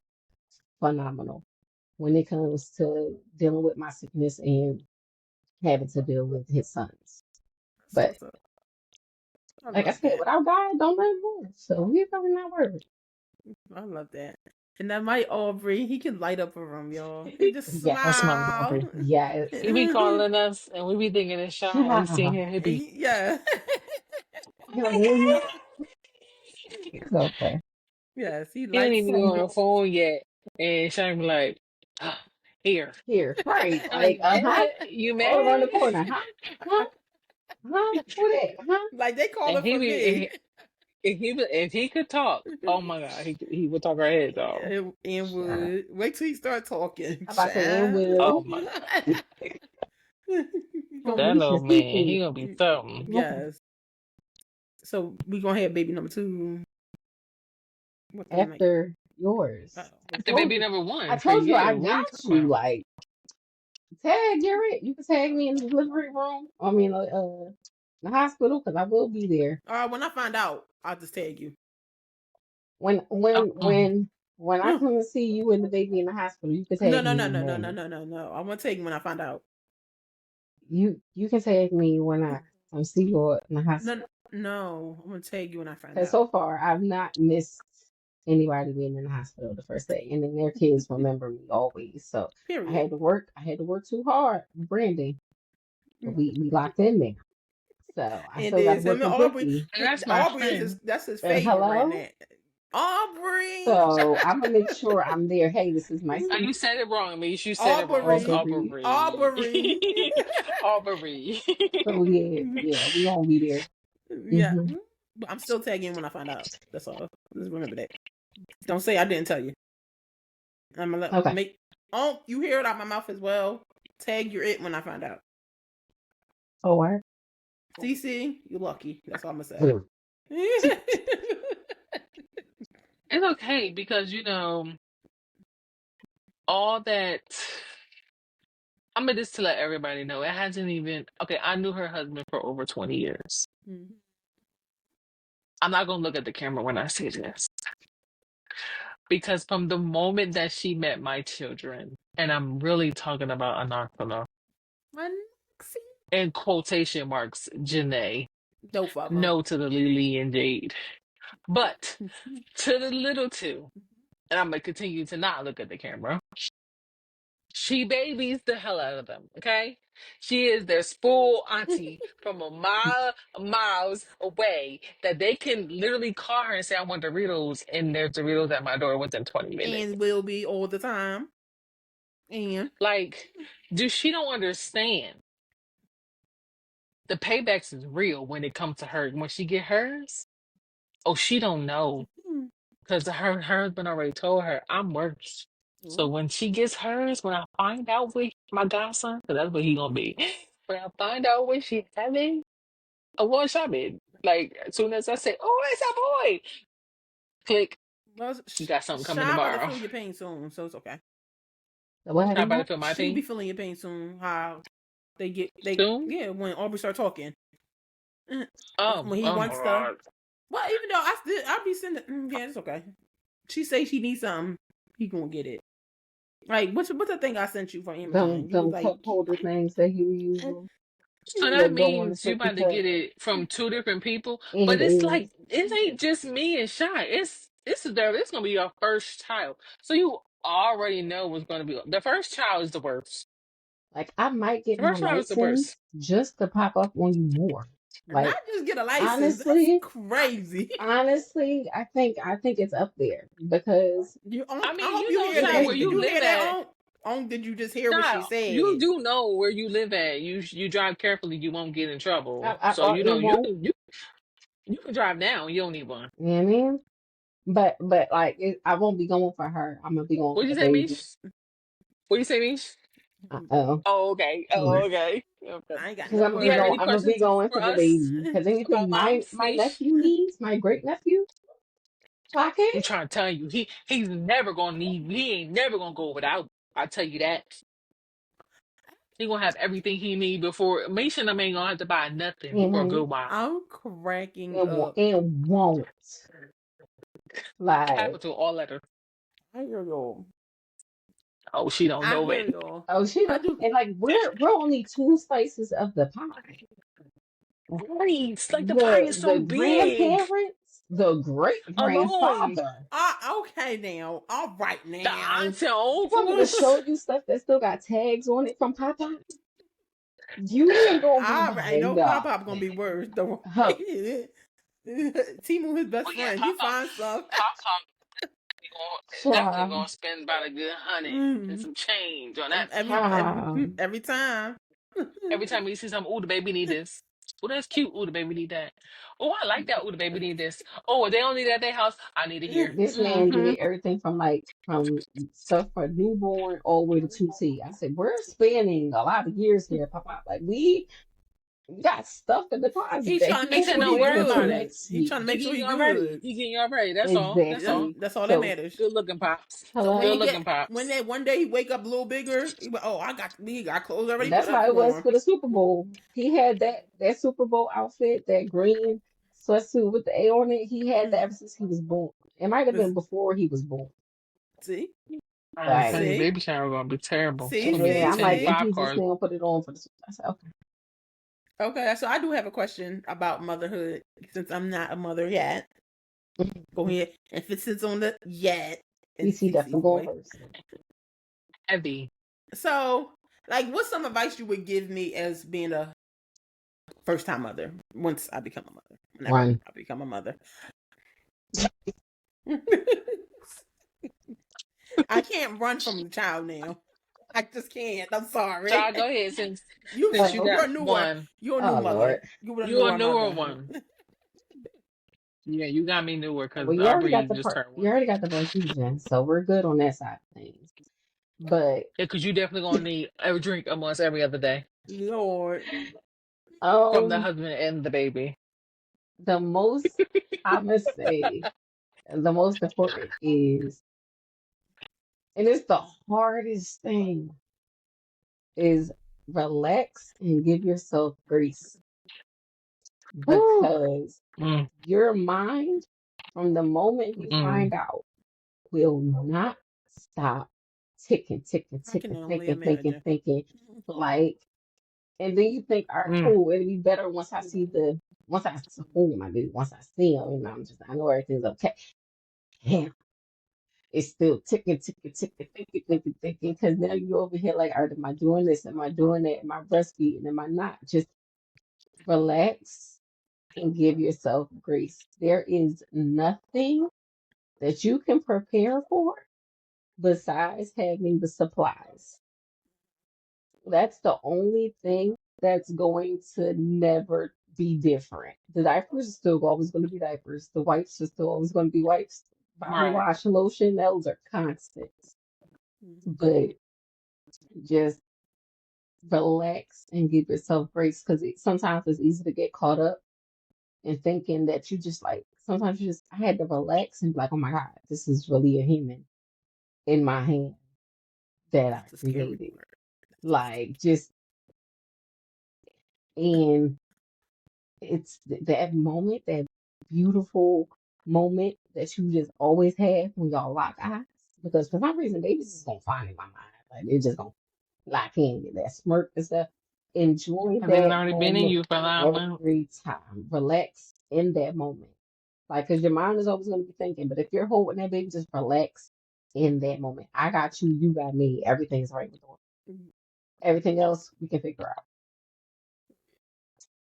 phenomenal when it comes to dealing with my sickness and having to deal with his sons. That's But what's up. I like I love said, that. without God, don't let him move. So we're probably not worried. I love that. And that Mike Aubrey, he can light up a room, y'all. He just That's Yes. my smile. Aubrey. Yes. He be calling us and we be thinking it's Shy. We sitting here, he be, Yeah. It's okay. Yes, he he don't lights even go on the Yes. phone yet. And Shy be like, ah, here. Here, right. I'm Like, like, uh-huh. you All around the mad? corner. Huh? Huh? Huh? Who that? Huh? like they And calling he for be, me. if he could talk, oh my God, he would talk our heads off. And Shut up. would wait till he start talking, I'm about to say, and child. Oh will. my, You Oh, gonna that be little Misha, man, seafood. he gonna be something. Okay. yes. So we gonna have baby number two. What's the name? After yours. I The told baby you. number I one, cause told you yeah, I what are you got talking you. about? Like, tag, you're it. You can tag me in the delivery room. I mean, the hospital, because I will be there. All right, when I find out, I'll just tag you. When when Um, when when I come to see you and the baby in the hospital, you can No, tag no, me no, in the no, no, no, morning. no, no, no. I want to tag you when I find out. You can tag me when I come see you in the No, hospital. no, I'm gonna tag you when I find Because out. so far I've not missed anybody being in the hospital the first day, and then their kids remember me always. So I Period. had to work. I had to work too hard, branding, but And we locked in there. So I still got to there's him work and them Aubrey. cookies. and that's my Aubrey is friend. that's his favorite right Hello. now. Aubrey. So I'm gonna make sure I'm there. Hey, this is my Oh, you sweet said it wrong, Mish. You said it wrong. It's Aubrey. Aubrey. Aubrey. Aubrey. Aubrey. So yeah, we gonna be there. Yeah. Hmm. But I'm still tagging when I find out. That's all. Just remember that. Don't say I didn't tell you. I'm gonna Okay. make. Oh, you hear it out my mouth as well. Tag your it when I find out. Oh, all right. CeCe, you're lucky. That's all I'm gonna say. Mm. It's okay because all that. I'm gonna just to let everybody know it hasn't even. Okay, I knew her husband for over 20 years. I'm not gonna look at the camera when I say this because from the moment that she met my children, and I'm really talking about Anarkula in quotation marks, Janae, No father. no to the Lily and Jade, but to the little two, and I'm gonna continue to not look at the camera. She babies the hell out of them, okay? She is their spoiled auntie from miles away that they can literally call her and say, I want Doritos, and there's Doritos at my door within 20 minutes. And will be all the time. And Like, she don't understand. The paybacks is real when it comes to her. When she get hers, oh, she don't know. Because her husband already told her, I'm worse. So when she gets hers, when I find out what my godson, because that's what he gonna be. When I find out what she having, I want shopping. Like as soon as I say, "Oh, it's a boy," click. well, You got something coming Shy about to tomorrow. feel your pain soon, so it's okay. So what Try happened about to now? feel my She be pain feeling your pain soon. How they soon. yeah, when Aubrey start talking. Oh, When he oh my wants stuff. god. Well, even though I'll be sending yeah, it's okay. She say she needs something, he gonna get it. Like what's the thing I sent you from Them Amazon? You was them like cup holder things that he was using So that that go on the means you cookie about to cup get it from two different people. But and it's eggs. like it ain't just me and Shy. It's gonna be your first child. So you already know what's gonna be. The first child is the worst. Like I might get The my first child is the worst. license just to pop up on you more. not Like just get a license. That's honestly, crazy. I think it's up there because I I mean, hope you you know, hear it Shy, that. where has to Did you you be. hear live that at. did you just hear what Shy, she you said? do know where you live at. You drive carefully. You won't get in trouble. So It you won't. you can drive now. You don't need one. You know what I mean? But like I won't be going for her. I'm gonna be going What for do the you say, baby. Mish? What do you say, Mish? Oh, Oh, okay. Oh, okay. Okay. I ain't got because no Do you have any I'm gonna be questions going for for the us baby. Because anything about moms, my Mish? nephew needs, my great nephew, I'm pocket. trying to tell you, he's never gonna need. He ain't never gonna go without. I tell you that. He gonna have everything he need before. Misha and them ain't gonna have to buy nothing for a Mm-hmm. good while. I'm cracking up. And won't like. Capital all letter. I hear y'all. Oh, she don't I know hear it. y'all. Oh, she I don't. do. And like we're only two slices of the pie. Right. It's like the pie is The so big. grandparents, the great Alone. grandfather. Okay now. All right The now. aunts and You want me to uncles. show you stuff that still got tags on it from Papa? You ain't gonna be All right. buying No, Pop Pop gonna nothing. be worse. Don't Huh. worry. Timu his best Well, yeah, friend. He finds stuff. Pop definitely Child. gonna spend about a good 100 and Mm. some change on that. Every Child. every time. Every time we see something, ooh, the baby need this. Oh, that's cute. Oh, the baby need that. Oh, I like that. Oh, the baby need this. Oh, if they don't need that at their house, I need it here. This man did everything from stuff for newborn all the way to 2T. I said, we're spending a lot of years here, Papa. Like we got stuff in the closet He that trying to he make He ain't said, sure gonna no he wear worries until about it. good. next He year. trying to He make sure getting he y'all ready. good. He getting y'all ready. That's all. That's all. Exactly. That's all that So matters. Good looking pops. So when hello. he Good get looking pops. one day he wake up a little bigger, oh, he got clothes already That's put up how it for was him. for the Super Bowl. He had that Super Bowl outfit, that green sweatsuit with the A on it. He had that ever since he was born. It might have been before he was born. See, I'm Like, telling you, see, baby shower gonna be terrible. It's see, gonna be yeah, see, I'm like, 10 and see. he just popcorn. now put it on for the Super. I said, okay. Okay, so I do have a question about motherhood since I'm not a mother yet. Go ahead, and if it sits on the yet and CeCe CC definitely going boy. first. Heavy. So, like, what's some advice you would give me as being a first time mother once I become a mother? Whenever Run. I become a mother. I can't run from the child now. I just can't. I'm sorry. Child, go ahead You since you Oh, got you're newer. one. You're a new oh mother. Lord. You're a You a newer newer mother. one. Yeah, you got me newer because Well, Aubrey just turned you one. already got the perfusion, so we're good on that side of things. But Yeah, because you definitely gonna need a drink almost every other day Lord. from the um, husband and the baby. the most I must say, the most important is, and it's the hardest thing, is relax and give yourself grace Woo. because Mm, your mind, from the moment you mm, find out, will not stop ticking, ticking, I can ticking, only thinking, thinking, imagine. thinking. Like, and then you think, all right, mm. cool, it'll be better once I see whom I do, once I see him, and I know everything's okay. Damn, it's still ticking, ticking, ticking, thinking, thinking, thinking, because now you're over here like, all right, am I doing this? Am I doing that? Am I breastfeeding? Am I not? Just relax and give yourself grace. There is nothing that you can prepare for besides having the supplies. That's the only thing that's going to never be different. The diapers are still always going to be diapers. The wipes are still always going to be wipes. Body Right. wash and lotion, those are constants. But just relax and give yourself grace because sometimes it's easy to get caught up in thinking that you just like, sometimes you just, I had to relax and be like, oh my God, this is really a human in my hand that I That's a scary created. part. Like, just, and it's that moment, that beautiful moment that you just always have when y'all lock eyes. Because for some reason, babies is gonna find in my mind. Like they're just gonna lock in with that smirk and stuff. Enjoy Have it that already been in moment you for 9 months? every time. Relax in that moment. Like, cause your mind is always gonna be thinking. But if you're holding that baby, just relax in that moment. I got you, you got me. Everything's right with the world. Everything else we can figure out.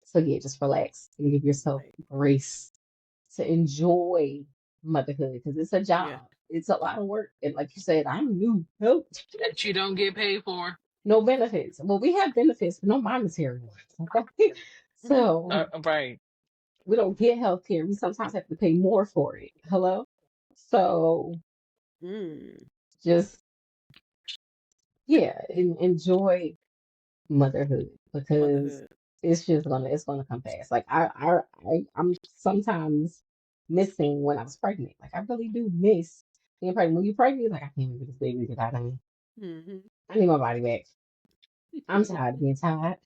So yeah, just relax and give yourself Right. grace to enjoy motherhood because it's a Yeah. job. It's a lot of work. And like you said, I'm new. Nope. That you don't get paid for. No benefits. Well, we have benefits, but no monetary ones. Okay. So Right. we don't get health care. We sometimes have to pay more for it. Hello? So Mm. just, yeah, enjoy motherhood because Motherhood. it's gonna come fast. Like I'm sometimes missing when I was pregnant. Like I really do miss being pregnant. When you're pregnant, like I can't wait for this baby to get out of me. Mm-hmm. I need my body back. I'm tired of being tired.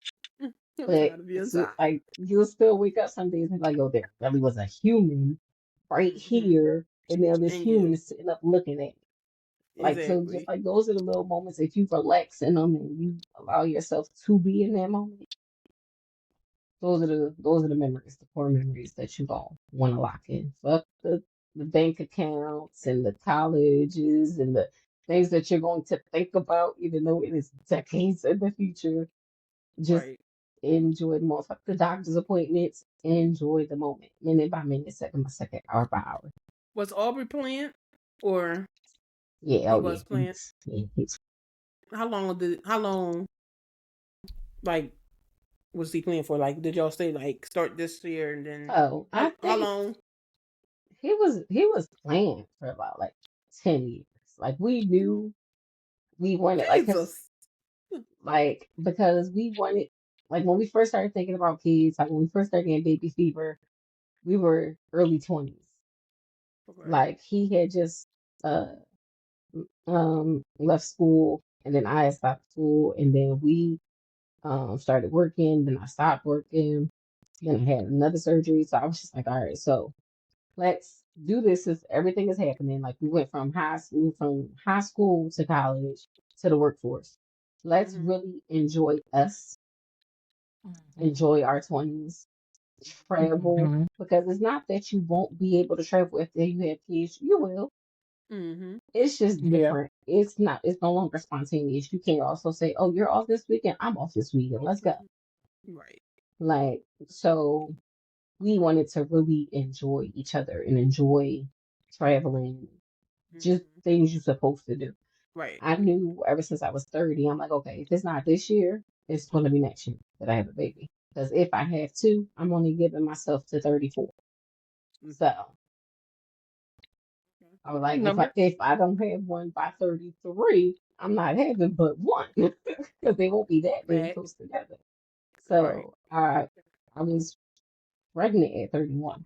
I'm But tired of being it's tired. like you'll still wake up some days and be like, yo, there really was a human right Mm-hmm. here, and now this And human you. is sitting up looking at me. Like so, just Exactly. like those are the little moments. If you relax in them and you allow yourself to be in that moment, those are the memories, the core memories that you don't want to lock in. Fuck the bank accounts and the colleges and the things that you're going to think about, even though it is decades in the future. Just Right. enjoy the moment. Fuck the doctor's appointments. Enjoy the moment, minute by minute, second by second, hour by hour. Was Aubrey playing? Or Yeah, he oh yeah, was playing? he's How long like was he planning for? Like, did y'all say like start this year and then Oh, I how think long? he was playing for about like 10 years. Like we knew we wanted like cause Jesus. like because we wanted like when we first started thinking about kids, like when we first started getting baby fever, we were early 20s. Okay. Like he had just uh left school and then I had stopped school and then we started working, then I stopped working, then I had another surgery. So I was just like, all right, so let's do this as everything is happening. Like we went from high school to college to the workforce. Let's Mm-hmm. really enjoy us, Mhm. enjoy our 20s, travel, Mhm. because it's not that you won't be able to travel if you have kids. You will. Mm-hmm. It's just Yeah. different. It's no longer spontaneous. You can't also say, oh, you're off this weekend. I'm off this weekend. Let's go. Right. Like, so we wanted to really enjoy each other and enjoy traveling, just Mm-hmm. things you're supposed to do. Right. I knew ever since I was 30, I'm like, okay, if it's not this year, it's going to be next year that I have a baby. Because if I have two, I'm only giving myself to 34. Mm-hmm. So I was like, if I Number. if I don't have one by 33, I'm not having but one because they won't be that damn Right. close together. Right. So I was pregnant at 31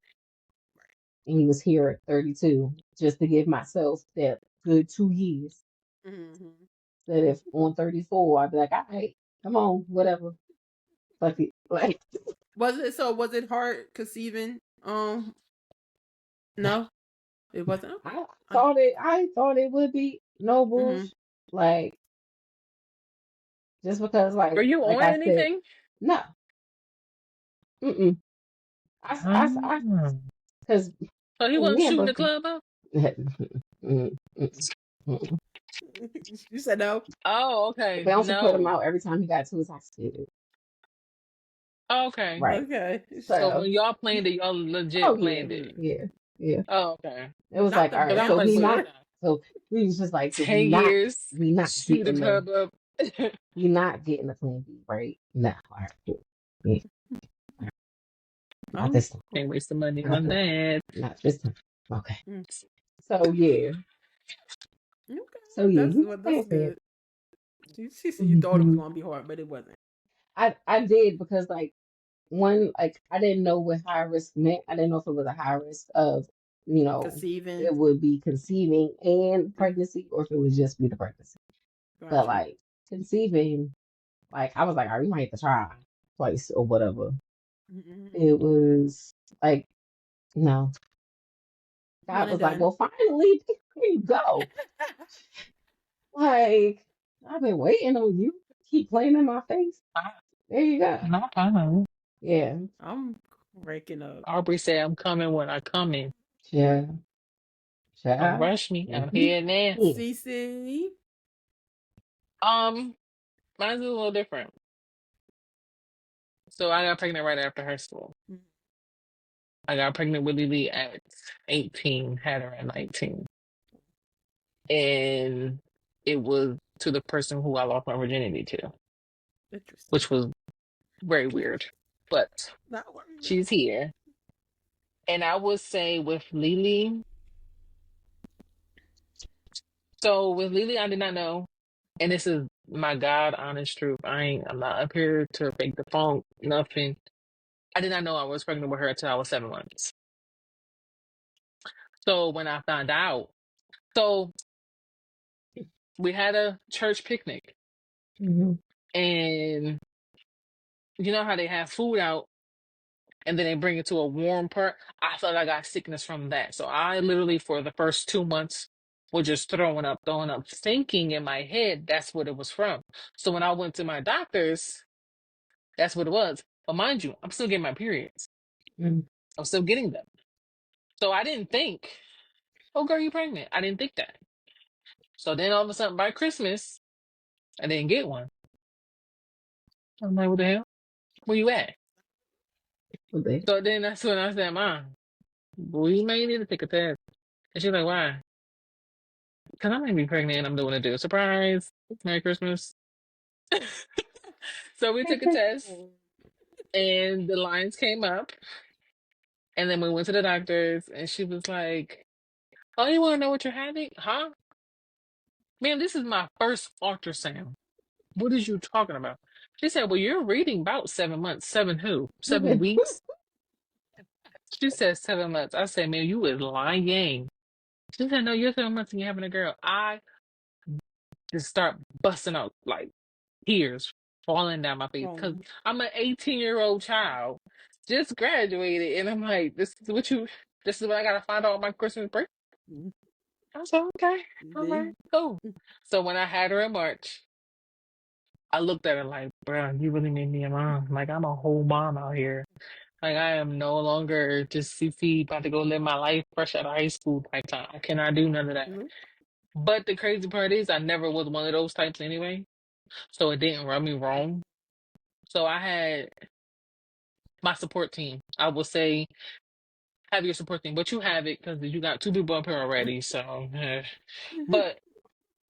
and he was here at 32 just to give myself that good 2 years. Mm-hmm. That if on 34, I'd be like, all right, come on, whatever. Fuck it. Like, Was it hard conceiving? no, No, it no. wasn't. Okay. I thought it would be no Mm-hmm. bullshit. Like, just because, Were like, you like on I said, anything? no, mm-mm. Mm. Because So he wasn't me and shooting the Bucky, club up? mm, mm, mm. You said no. Oh, okay. They also put him No. out every time he got too intoxicated. Okay. Right. Okay. So So, when y'all planned it, y'all oh legit yeah, planned it. yeah, yeah. Oh, okay. It was Not like, the all Because right, I'm so like, we well, not, yeah. so we was just like, so 10 years, we not shoot the getting the, club up. we not getting the plan B, right? No, all right, cool. Yeah, all right, not Oh. this time. Can't waste the money Not on this, that. not this time. Okay. Mm. So yeah, Okay. so yeah, That's he what. That's had that. good. She said you thought it was Hmm. gonna be hard, but it wasn't. I did because like one like I didn't know what high risk meant. I didn't know if it was a high risk of you know Conceiving. it would be conceiving and Mm. pregnancy, or if it would just be the pregnancy. But Got you. like conceiving, like I was like, all right, we might have to try twice or whatever. Mm-hmm. It was like no. One God and was like, done. well, finally, here you go. Like I've been waiting on you. Keep playing in my face. There you go. Not fine. Yeah. I'm breaking up. Aubrey said, I'm coming when I come in. Yeah. Don't Child. rush me. I'm Mm-hmm. here now. Yeah. CC. Um, Mine's a little different. So I got pregnant right after high school. I got pregnant with Lily at 18, had her at 19. And it was to the person who I lost my virginity to, Interesting. which was very weird. But Not worried about. she's here. And I would say with Lily, so with Lily, I did not know. And this is my God honest truth. I'm not up here to fake the funk, nothing. I did not know I was pregnant with her until I was 7 months. So when I found out, so we had a church picnic, Mm-hmm. and you know how they have food out and then they bring it to a warm part? I thought I got sickness from that. So I literally, for the first 2 months, was just throwing up, thinking in my head that's what it was from. So when I went to my doctor's, that's what it was. But mind you, I'm still getting my periods. Mm-hmm. I'm still getting them. So I didn't think, oh, girl, you pregnant. I didn't think that. So then all of a sudden by Christmas, I didn't get one. I'm like, what the hell? Where you at? Okay. So then that's when I said, Mom, we may need to take a test. And she's like, why? Because I might be pregnant and I'm doing a do. Surprise. Merry Christmas. So we took a test And the lines came up, and then we went to the doctors, and she was like, "Oh, you want to know what you're having? Huh? Man, this is my first ultrasound. What is you talking about?" She said, "Well, you're reading about 7 months. Seven who? 7 weeks?" She said 7 months. I said, "Man, you is lying." She said, "No, you're 7 months and you're having a girl." I just start busting out like tears falling down my face because Wrong. I'm an 18-year-old child, just graduated, and I'm like, this is what I gotta find out on my Christmas break. Mhm. I was like, okay, all right, Then cool. So when I had her in March, I looked at her like, bro, you really made me a mom. Like I'm a whole mom out here. Like I am no longer just CC about to go live my life fresh out of high school type time. I cannot do none of that. nope. But the crazy part is I never was one of those types anyway. So it didn't rub me wrong. So I had my support team. I will say have your support team, but you have it because you got two people up here already. So, but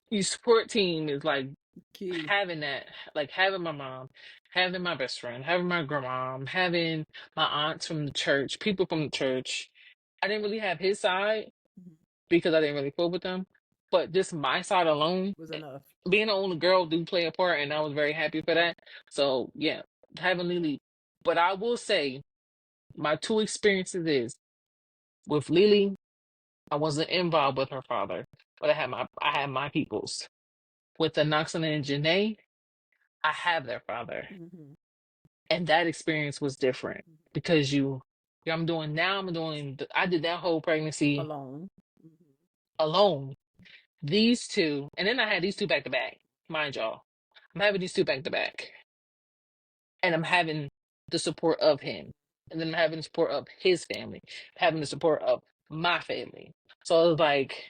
your support team is like Key. having that, like having my mom, having my best friend, having my grandma, having my aunts from the church, people from the church. I didn't really have his side Mhm. because I didn't really fool with them, but just my side alone, Was enough. being the only girl do play a part, and I was very happy for that. So yeah, having Lily. But I will say my two experiences is with Lily, I wasn't involved with her father, but I had my peoples. With the Noxon and Janae, I have their father. Hmm. And that experience was different because I did that whole pregnancy Alone. Hmm. alone. These two, and then I had these two back to back, mind y'all. I'm having these two back to back. And I'm having the support of him. And then I'm having the support of his family, having the support of my family. So it was like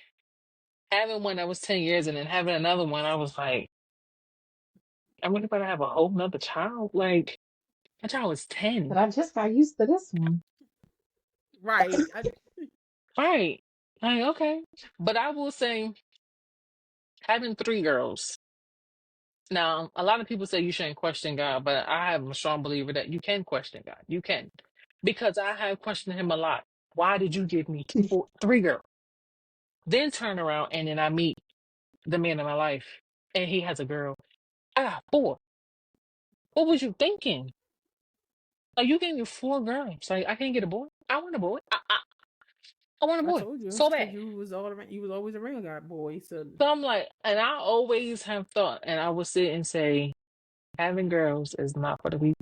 having one that was 10 years and then having another one, I was like, I'm really about to have a whole nother child. Like, my child was 10. But I just got used to this one. Right. Right. Like, okay. But I will say, having three girls. Now, a lot of people say you shouldn't question God, but I am a strong believer that you can question God. You can. Because I have questioned him a lot. Why did you give me three girls? Then turn around and then I meet the man of my life and he has a girl. I got four. What was you thinking? Like, you gave me four girls. Like, I can't get a boy. I want a boy. I want a I boy told you so because bad. you was all around. You was always around God, boy. So So I'm like, and I always have thought, and I would sit and say, having girls is not for the weak.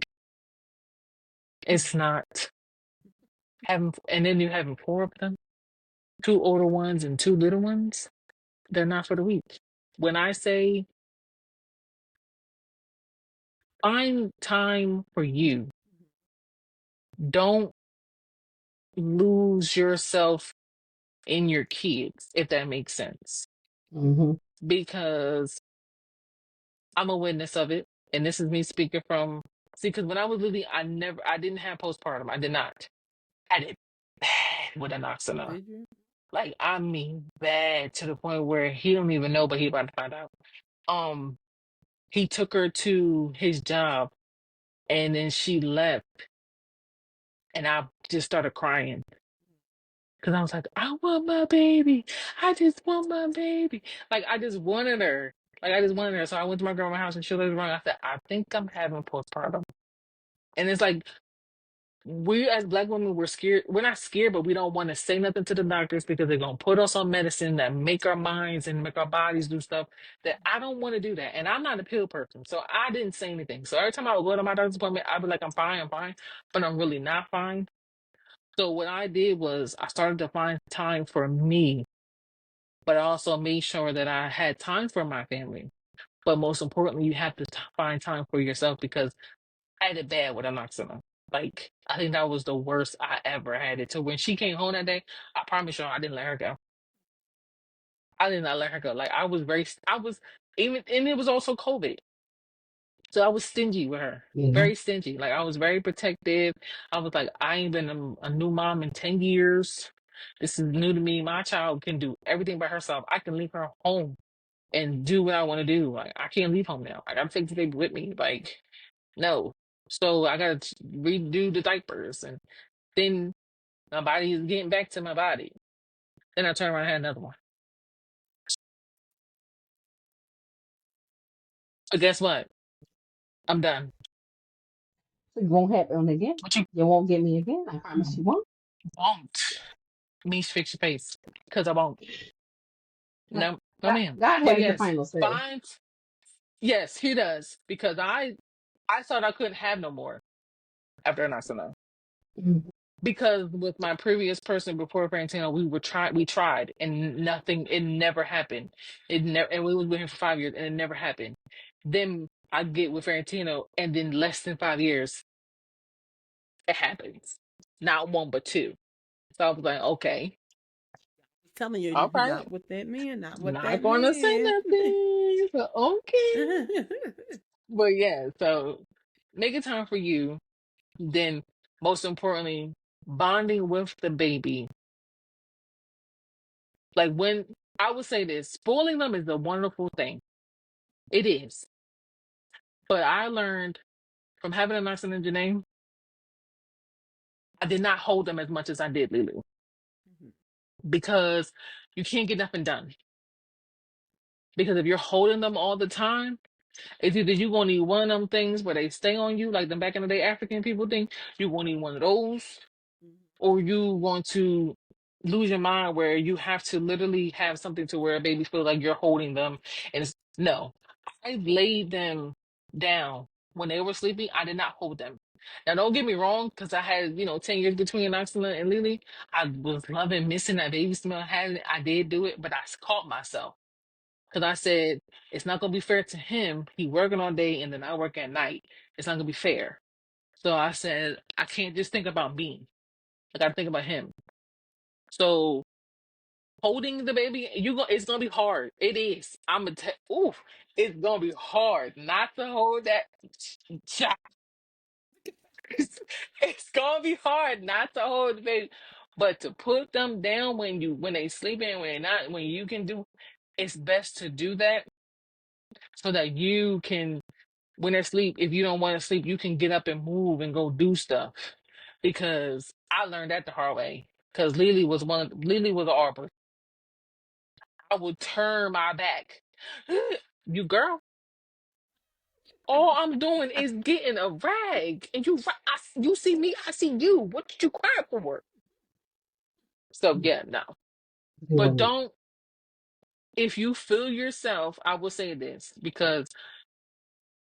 It's not having, and then you having four of them, two older ones and two little ones. They're not for the weak. When I say find time for you, don't lose yourself in your kids, if that makes sense. Hmm. Because I'm a witness of it, and this is me speaking from see. Because when I was Lily, I didn't have postpartum. I did not. I had it bad with enoxamer. did you? Like I mean, bad to the point where he don't even know, but he about to find out. Um, he took her to his job, and then she left, and I just started crying because I was like, I want my baby. I just want my baby. Like I just wanted her. Like I just wanted her. So I went to my grandma's house and she was wrong. I said, I think I'm having postpartum. And it's like we as black women, we're scared. We're not scared, but we don't want to say nothing to the doctors because they're gonna put us on medicine that make our minds and make our bodies do stuff that I don't want to do that. And I'm not a pill person, so I didn't say anything. So every time I would go to my doctor's appointment, I'd be like, I'm fine, but I'm really not fine. So what I did was I started to find time for me, but I also made sure that I had time for my family. But most importantly, you have to find time for yourself because I had it bad with Anoxina. Like, I think that was the worst I ever had it. So when she came home that day, I promise you, I didn't let her go. I did not let her go. Like, I was, even, and it was also COVID. So I was stingy with her, Yeah. very stingy. Like, I was very protective. I was like, I ain't been a new mom in 10 years. This is new to me. My child can do everything by herself. I can leave her home and do what I want to do. Like, I can't leave home now. I gotta take the baby with me. Like, no. So I gotta redo the diapers, and then my body is getting back to my body. Then I turn around and had another one. So guess what? I'm done. It won't happen again. But you You won't get me again. I promise you won't. won't. Me fix your face. Because I won't. God, No, no God, ma'am. God But has the yes, final say. fine. Yes, he does. Because I thought I couldn't have no more after an accident. Mhm. Because with my previous person before Valentino, we tried and nothing, it never happened. It never, and we was with him for 5 years and it never happened. Then I get with Valentino and then less than 5 years, it happens. Not one, but two. So I was like, okay, Telling you, all right, not with that man, not with not that gonna say man. nothing. So, okay. But yeah, so making time for you, then most importantly, bonding with the baby. Like when I would say this, spoiling them is a wonderful thing. It is. But I learned from having a nurse in Janae, I did not hold them as much as I did Lulu because you can't get nothing done. Because if you're holding them all the time, it's either you're gonna need one of them things where they stay on you, like the back in the day African people think, you're gonna need one of those, or you want to lose your mind where you have to literally have something to where a baby feels like you're holding them. And no, I laid them down when they were sleeping. I did not hold them. Now, don't get me wrong, because I had 10 years between Oxala and Lily. I was loving missing that baby smell. I did do it, but I caught myself because I said it's not gonna be fair to him. He working all day and then I work at night. It's not gonna be fair. So I said I can't just think about me. I gotta think about him. So holding the baby, it's gonna be hard. It is. Ooh, it's gonna be hard not to hold that child. It's gonna be hard not to hold the baby, but to put them down when they sleeping, when they not, when you can do, it's best to do that so that you can, when they're asleep, if you don't want to sleep, you can get up and move and go do stuff. Because I learned that the hard way. Because Lily was an arbor. I would turn my back. You girl, all I'm doing is getting a rag, and you see me, I see you. What did you cry for? So yeah, no. But Doing it. don't. If you feel yourself, I will say this because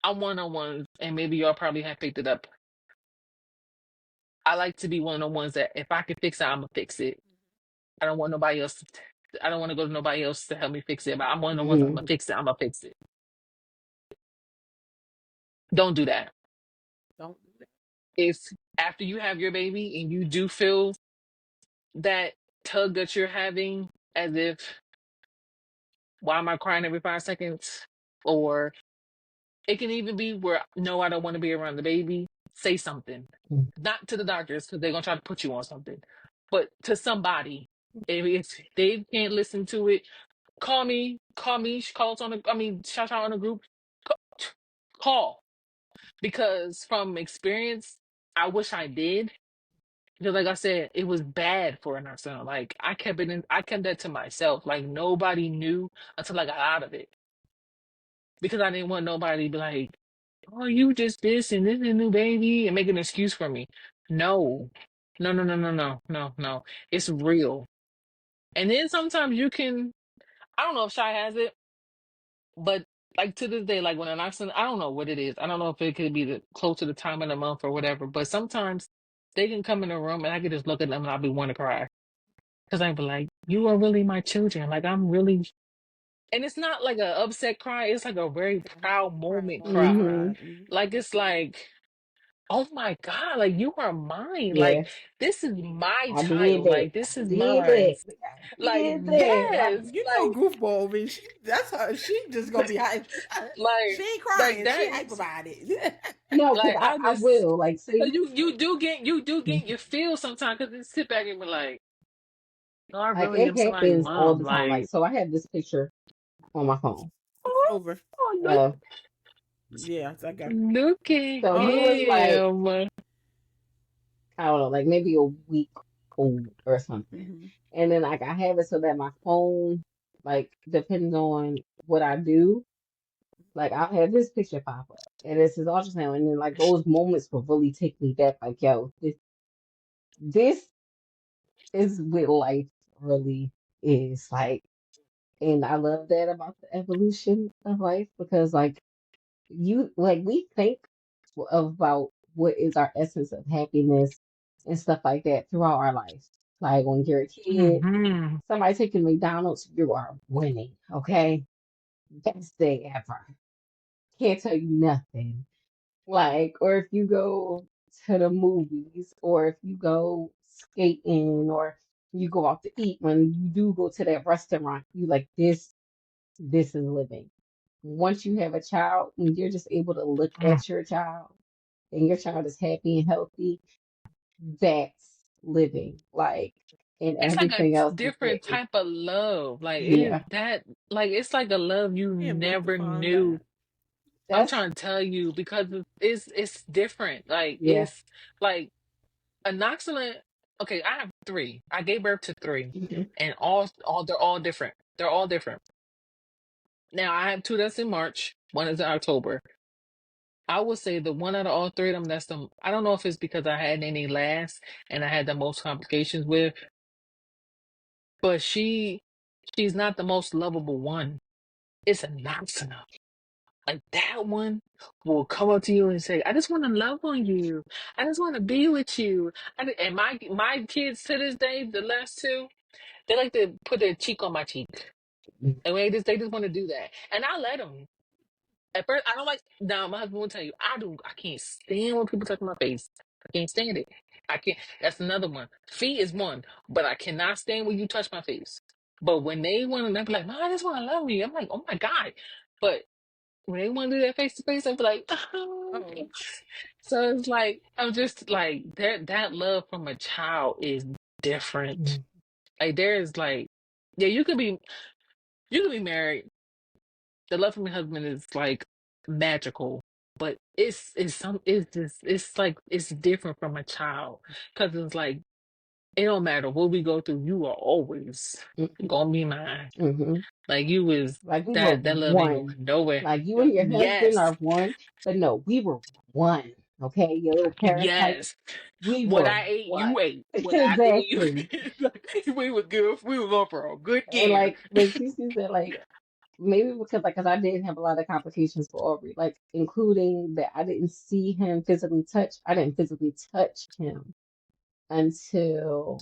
I'm one on ones, and maybe y'all probably have picked it up. I like to be one of the ones that if I can fix it, I'm gonna fix it. I don't want nobody else. I don't want to go to nobody else to help me fix it. But I'm one of the ones I'm gonna Mhm. fix it. I'm gonna fix it. Don't do that. Don't do that. If after you have your baby and you do feel that tug that you're having, as if why am I crying every 5 seconds, or it can even be where no, I don't want to be around the baby. Say something, Mhm. not to the doctors because they're gonna try to put you on something, but to somebody. If they can't listen to it, call me, call us on the, I mean, shout out on the group, call, call. Because from experience, I wish I did. Because like I said, it was bad for an son. Like I kept that to myself. Like nobody knew until I got out of it. Because I didn't want nobody to be like, oh, you just this and this is a new baby and make an excuse for me. No. No, no, no, no, no, no, no. It's real. And then sometimes you can, I don't know if Shy has it, but like to this day, like when an accident, I don't know what it is. I don't know if it could be close to the time of the month or whatever, but sometimes they can come in the room and I can just look at them and I'll be want to cry. Because I'd be like, you are really my children. Like I'm really, and it's not like a upset cry. It's like a very proud Proud moment moment cry. Mhm. cried. Like it's like, oh my God, like you are mine. Like Yes, this is my I did child. that. Like this I is did mine. that. I Like did that. Like, yes, Goofball over here, that's her. She just gonna be hype. She like ain't like crying. She that. hype about it. no, because Like I I just, will. Like, cause see. you do get your feel sometimes because you sit back and be like, no, I Like, really it am somebody's happens all mom. the time. Like, Like so I have this picture on my phone. It's over. oh, Uh, Yes, I got. Look at So he was like, him. I don't know, like maybe a week old or something. Mm-hmm. And then like I have it so that my phone, like, depends on what I do. Like I'll have this picture pop up, and this is ultrasound, and then like those moments will really take me back. Like, yo, this is what life really is like, and I love that about the evolution of life because like we think about what is our essence of happiness and stuff like that throughout our life. Like when you're a kid, Hmm. somebody taking McDonald's, you are winning. Okay, best day ever. Can't tell you nothing. Like, or if you go to the movies, or if you go skating, or you go out to eat, when you do go to that restaurant, you like this is living. Once you have a child, when you're just able to look at your child and your child is happy and healthy, that's living. Like, and It's like a everything else is different getting, type of love. Like it yeah, that like it's like a love you Can't wait to never find knew. out. I'm that's, trying to tell you because it's different. Like yeah. it's like inoculant. Okay, I have three. I gave birth to three, Hmm. and all they're all different. They're all different. Now I have two that's in March. One is in October. I would say the one out of all three of them that's the I don't know if it's because I had any last and I had the most complications with, but she's not the most lovable one. It's a Noxana. Like that one will come up to you and say, "I just want to love on you. I just want to be with you." And my kids to this day, the last two, they like to put their cheek on my cheek, and they just want to do that, and I let them. At first, I don't like. Now, my husband will tell you, I do. I can't stand when people touch my face. I can't stand it. I can't. That's another one. Feet is one, but I cannot stand when you touch my face. But when they want to, they be like, "No, I just want to love you." I'm like, "Oh my god!" But when they want to do that face to face, I be like, "Oh." Oh. So it's like I'm just like that love from a child is different. Like there is like, yeah, you could be married. The love from your husband is like magical, but it's like it's different from a child because it's like it don't matter what we go through, you are always Hmm. gonna be mine. Hmm. Like you was Like we were that love ain't one. going nowhere. Like you Yeah. and your husband Yes, are one, but no, we were one. Okay, your little parasite. yes. We What were I ate, one. you ate. What I ate, you. Exactly. We were good. We were going for a good And year. like when CeCe said, like maybe because like, cause I did have a lot of complications for Aubrey, like including that I didn't see him physically touch. I didn't physically touch him until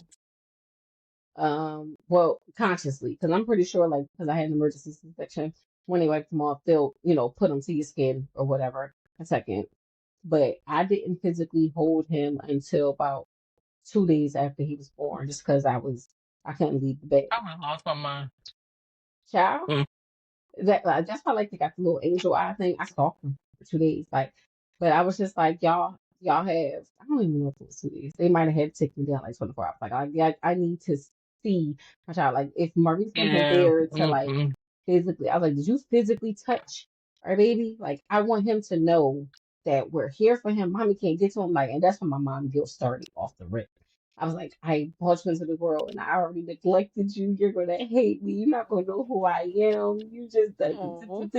well, consciously, because I'm pretty sure, like, because I had an emergency C-section, when they wiped them off, they'll, put them to your skin or whatever, a second. But I didn't physically hold him until about 2 days after he was born, just because I couldn't leave the bed. I would have lost my mind. Child, Mm. that's why like they got the little angel eye thing. I stalked them for 2 days, like, but I was just like, y'all have, I don't even know if it was 2 days. They might have had to take me down like 24 hours. Like I need to see my child. Like if Maurice wasn't Yeah. there to like Mm-mm. physically, I was like, did you physically touch our baby? Like I want him to know that we're here for him. Mommy can't get to him. Like, and that's when my mom guilt started off the rip. I was like, I brought you into the world and I already neglected you. You're gonna hate me. You're not gonna know who I am. You just Oh.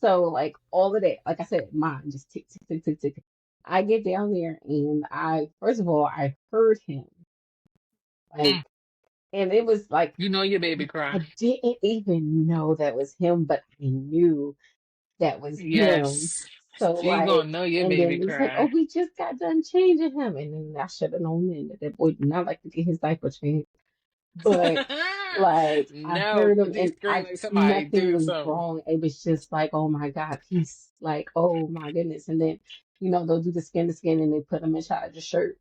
so like all of that, like I said, mine just tick tick tick tick tick. I get down there and I first of all I heard him like, Mm. and it was like You know your baby I cry. didn't even know that was him, but I knew that was him. Yes. So You like, gonna know your and then baby he's like, "Oh, cry. we just got done changing him," and then I should have known then that that boy did not like to get his diaper changed. But like, I No, heard him, because he and screamed like somebody nothing do was something. wrong. It was just like, oh my God, peace. Like, oh my goodness. And then, they'll do the skin to skin, and they put him inside of the shirt.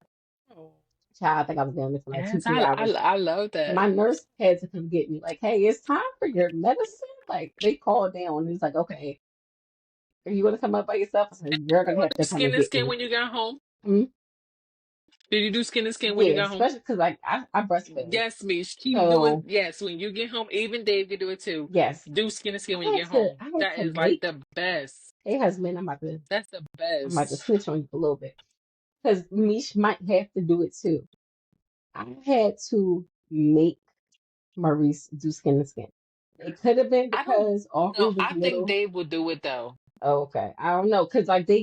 Oh. Child, I think I was down there for like two, Yes, three I hours. I love My that. nurse had to come get me, like, hey, it's time for your medicine. Like, they called down, and he's like, okay, are you gonna come up by yourself? I said, you're gonna You have want to to come skin and to get skin me. when you got home? Mm, Did you do skin to skin when you Yeah, got home? especially because like I breastfed. Yes, Mish. Keep doing. So Yes, when you get home, even Dave can do it too. yes, Do skin to skin when you get home. I had That to is like make. the best. Hey, husband, That's the I'm about to best. switch on you a little bit because Mish might have to do it too. I had to make Maurice do skin to skin. It could have been I don't because Aubrey know. was I think little. Dave will do it though. Oh, okay, I don't know because like they're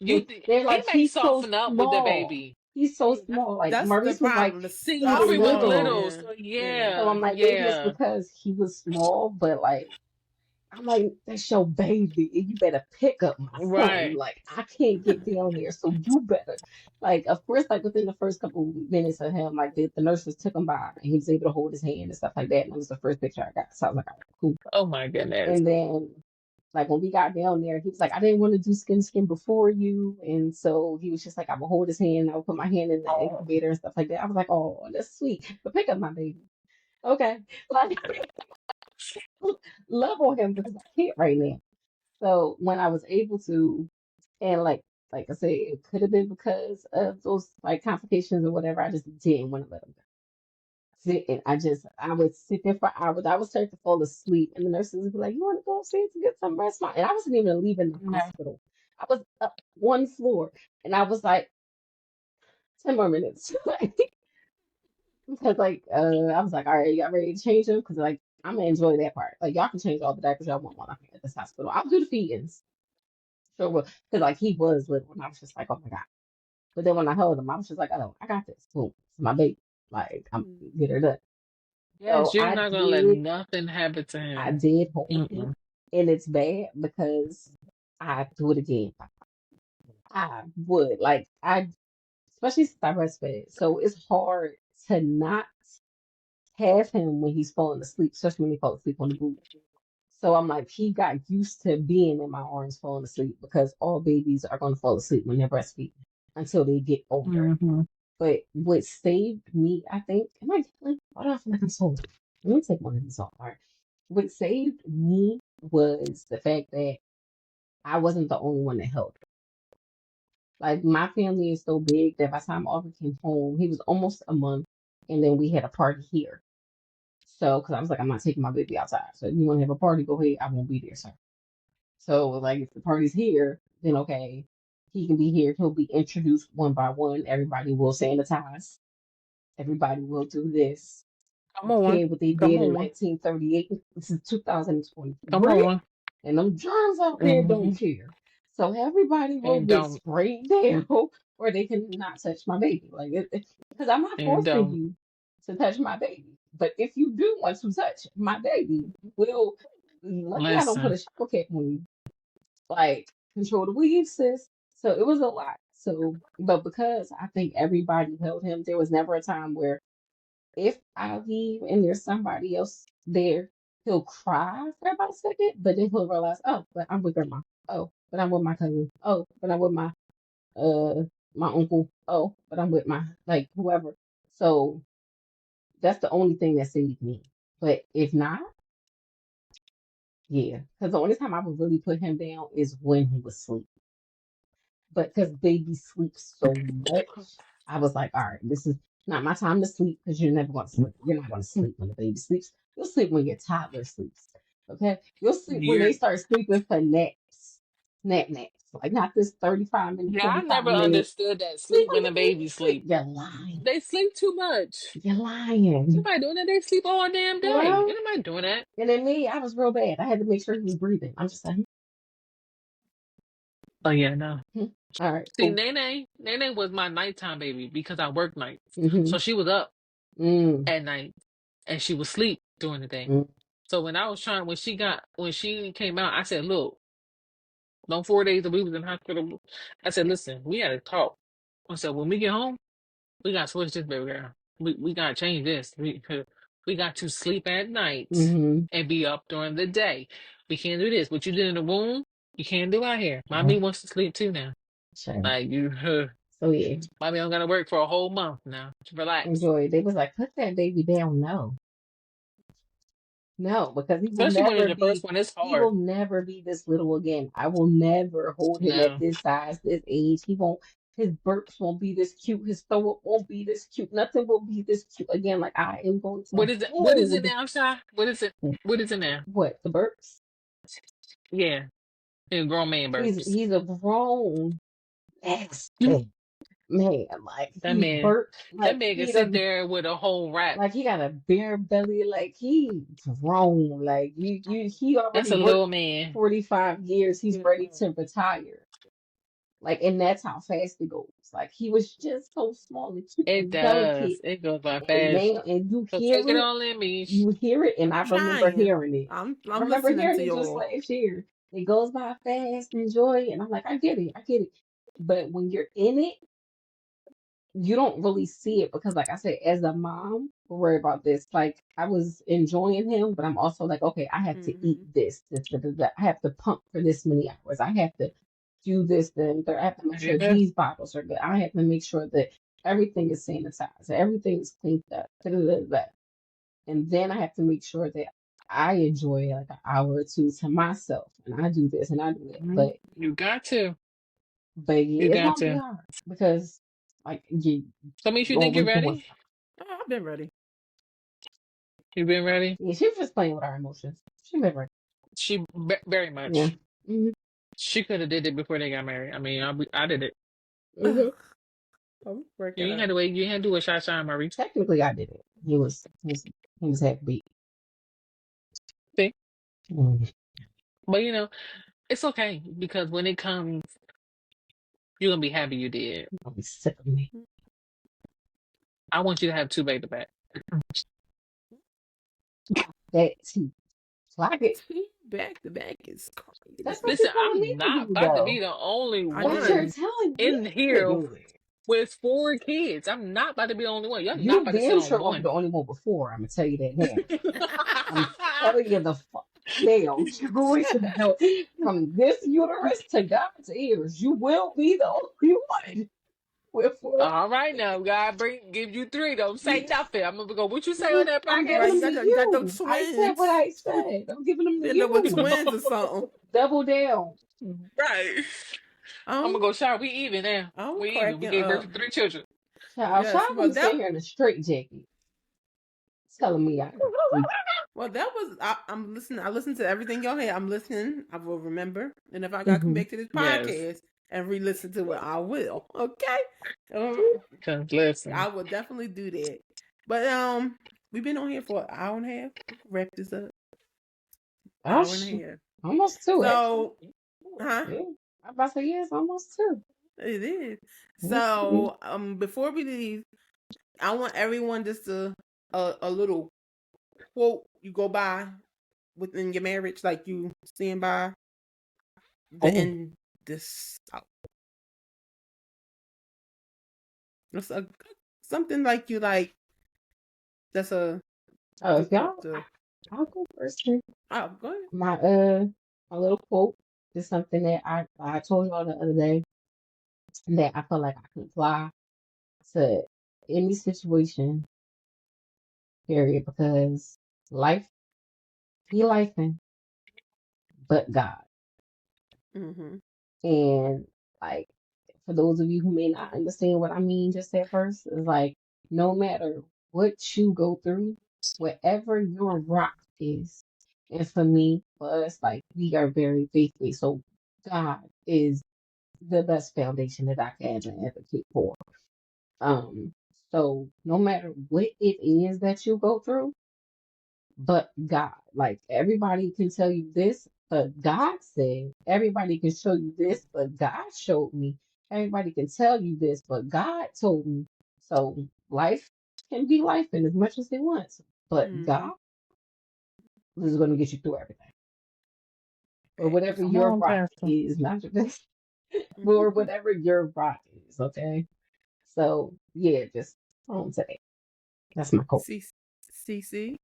He like may he's so soften up with the small. baby. He's so See, small. Like that's the Maurice was like problem. The See, he was Aubrey was softness. little. little, Yeah, so yeah. So yeah, I'm like, maybe it's yeah. because he was small, but like, I'm like, that's your baby, and you better pick up my son. Right. Like, I can't get down there, so you better. Like, of course, like within the first couple minutes of him, like the nurses took him by, and he was able to hold his hand and stuff like that. And that was the first picture I got. So I was like, all right, cool. Oh my goodness. And then, like when we got down there, he was like, I didn't want to do skin to skin before you, and so he was just like, I would hold his hand, I would put my hand in the Oh. incubator and stuff like that. I was like, oh, that's sweet, but pick up my baby. Okay. Like love on him because I can't right now. So when I was able to, and like I said, it could have been because of those like complications or whatever. I just didn't want to let him go. And I would sit there for hours. I would start to fall asleep, and the nurses would be like, "You want to go upstairs to get some rest?" And I wasn't even leaving the No. hospital. I was up one floor, and I was like, 10 more minutes. Because like I was like, all right, y'all ready to change them? Because like I'm gonna enjoy that part. Like y'all can change all the diapers y'all want while I'm at this hospital. I'll do the feedings. Sure will. Because like he was little and I was just like, oh my God. But then when I held him, I was just like, oh, I got this. Boom. It's my baby. Like I'm get her done. Yes, So you're not gonna let nothing happen to I him. did hold him. Mm-mm. And it's bad because I do it again. I would. Like I especially since I breastfed. So it's hard to not have him when he's falling asleep, especially when he falls asleep on the boob. So I'm like, he got used to being in my arms falling asleep because all babies are going to fall asleep when they're breastfeeding until they get older. Mm-hmm. But what saved me, I think, am I like, why do I feel like I'm so? Let me take one of these off. All right. What saved me was the fact that I wasn't the only one that held her. Like my family is so big that by the time Aubrey came home, he was almost a month, and then we had a party here. So, because I was like, I'm not taking my baby outside. So, if you want to have a party, go ahead. I won't be there, sir. So, like, if the party's here, then okay, he can be here. He'll be introduced one by one. Everybody will sanitize. Everybody will do this. Come Don't on. care what they Come did in on. 1938. This is Come 2023, on. and them germs out there Mm-hmm. don't care. So everybody will And get don't. sprayed down, or they can not touch my baby. Like, because I'm not And forcing don't. you to touch my baby. But if you do want to touch my baby, will lucky I don't put Listen. a shower cap on you. Like control the weave, sis. So it was a lot. So, but because I think everybody held him, there was never a time where if I leave and there's somebody else there, he'll cry for about a second, but then he'll realize, oh, but I'm with grandma. Oh, but I'm with my cousin. Oh, but I'm with uh my uncle. Oh, but I'm with my like whoever. So that's the only thing that saved me. But if not, yeah, because the only time I would really put him down is when he was asleep. But because baby sleeps so much, I was like, all right, this is not my time to sleep because you're never going to sleep. You're not going to sleep when the baby sleeps. You'll sleep when your toddler sleeps. Okay? You'll sleep when You're. they start sleeping for naps. Naps. Like not this 35-minute, Yeah, I never 45-minute. understood that Sleep sleep when when the the baby baby sleep. sleep. You're lying. They sleep too much. You're lying. Somebody doing that, they sleep all damn day. Hello? Ain't nobody doing that. And then me, I was real bad. I had to make sure he was breathing. I'm just like, Oh yeah, no. all right, See, cool. Nene was my nighttime baby because I work nights. Mm-hmm. So she was up Mm, at night and she would sleep during the day. mm, So when she came out, I said, look, those 4 days that we was in hospital, I said, listen, we gotta talk. I said, when we get home, we gotta switch this baby girl. We gotta change this. We got to sleep at night mm-hmm. and be up during the day. We can't do this. What you did in the womb, you can't do out here. Oh, Mommy wants to sleep too now. sure. Like you So yeah. mommy don't gotta work for a whole month now. Relax. Enjoy. They was like, put that baby down. No, no, because Especially when it's your first one, it's he hard. will never be this little again. I will never hold him at No. this size, this age. He won't. His burps won't be this cute. His throw up won't be this cute. Nothing will be this cute again. Like I am going to What is it? What is it hold now, Shy? What is it? What is it now? what the burps. Yeah, a grown man burps. He's a grown nasty man. Like That he man, burps that like man can he sit doesn't. there with a whole rap. Like he got a bare belly, like he grown, like he That's already a worked little man. 45 years, he's Yeah. ready to retire. Like, and that's how fast it goes. Like he was just so small and cute It and does. delicate. It goes by And fast. now and So take it all in me. you hear it, and I'm I remember trying. hearing it. I I'm remember listening hearing to it just y'all. last year. It goes by fast, enjoy, and I'm like, I get it, I get it. But when you're in it, you don't really see it because, like I said, as a mom, worry about this. Like I was enjoying him, but I'm also like, okay, I have to eat Mm-hmm. this. I have to pump for this many hours. I have to do this. Then I have to make sure Yeah. these bottles are good. I have to make sure that everything is sanitized, everything is cleaned up. Da, da, da, da. And then I have to make sure that I enjoy like an hour or two to myself, and I do this and I do that. Mhm. You got to. But You yeah, it's got gonna be to. hard because like So, means you you think you're always doing ready? something. Oh, I've been ready. You been ready? Yeah, she was just playing with our emotions. She been right. Very Yeah. much. Hmm. She could have did it before they got married. I mean, I did it. Hmm. I'm You working ain't had out. to wait. You ain't had to do a shot, shine, Marie. Technically, I did it. He was happy. See? Mm, But it's okay because when it comes, you're gonna be happy you did. I'll be sick of me. I want you to have two back to back. That too. Clock it. Two back to back is That's crazy. what you're Listen, telling I'm me to not do, about to be though. the only I What you're know. one telling me in to here do. with four kids. I'm not about to be the only one. You're not You about to sit damn on sure gonna be one. the only one before. I'm gonna tell you that now. I'm telling you the fuck now. You're going to know from this uterus to God's ears. You will be the only one before. All right now, God give you three. Don't say nothing. I'm gonna go. What you say on that I'm giving Right, them podcast? to you got those you. I said what twins. I said. I'm giving them to End up with you. twins or something. Double down. Right. I'm Um, gonna go shout. We even now. I'm We even. We cracking gave birth up. to three children. Child, Yes, child be sitting here in a straight jacket telling me I got three. that was. I'm listening. I listened to everything y'all had. I'm listening. I will remember, and if I got to come Mm-hmm. back to this Yes. podcast and re-listen to it, I will. Okay. Um, Cause listen. I will definitely do that. But we've been on here for an hour and a half. We can wrap this up. Oh, Hour and a half. almost two, actually. So, huh? Yeah. I'm about to say yes, almost two. It is. Mm-hmm. So, before we leave, I want everyone just to a little quote you go by within your marriage, like you stand by the Oh, end. This it's a, something like you like. That's a if good quote y'all, to. I'll go first. Then. Oh, go ahead. My little quote is something that I told y'all the other day that I feel like I can apply to any situation, period, because life be lifing, but God. Mm-hmm. And like for those of you who may not understand what I mean just at first, it's like no matter what you go through, whatever your rock is, and for me, for us, like we are very faith-based. So God is the best foundation that I can advocate for. Um, so no matter what it is that you go through, but God. Like everybody can tell you this, but God said. Everybody can show you this, but God showed me. Everybody can tell you this, but God told me. So life can be life in as much as it wants, but Mm-hmm. God is going to get you through everything. Or whatever Facts. Come your on, rock Pastor. is, not just or Mm-hmm. whatever your rock is, okay? So yeah, just on to that. That's my quote. CC.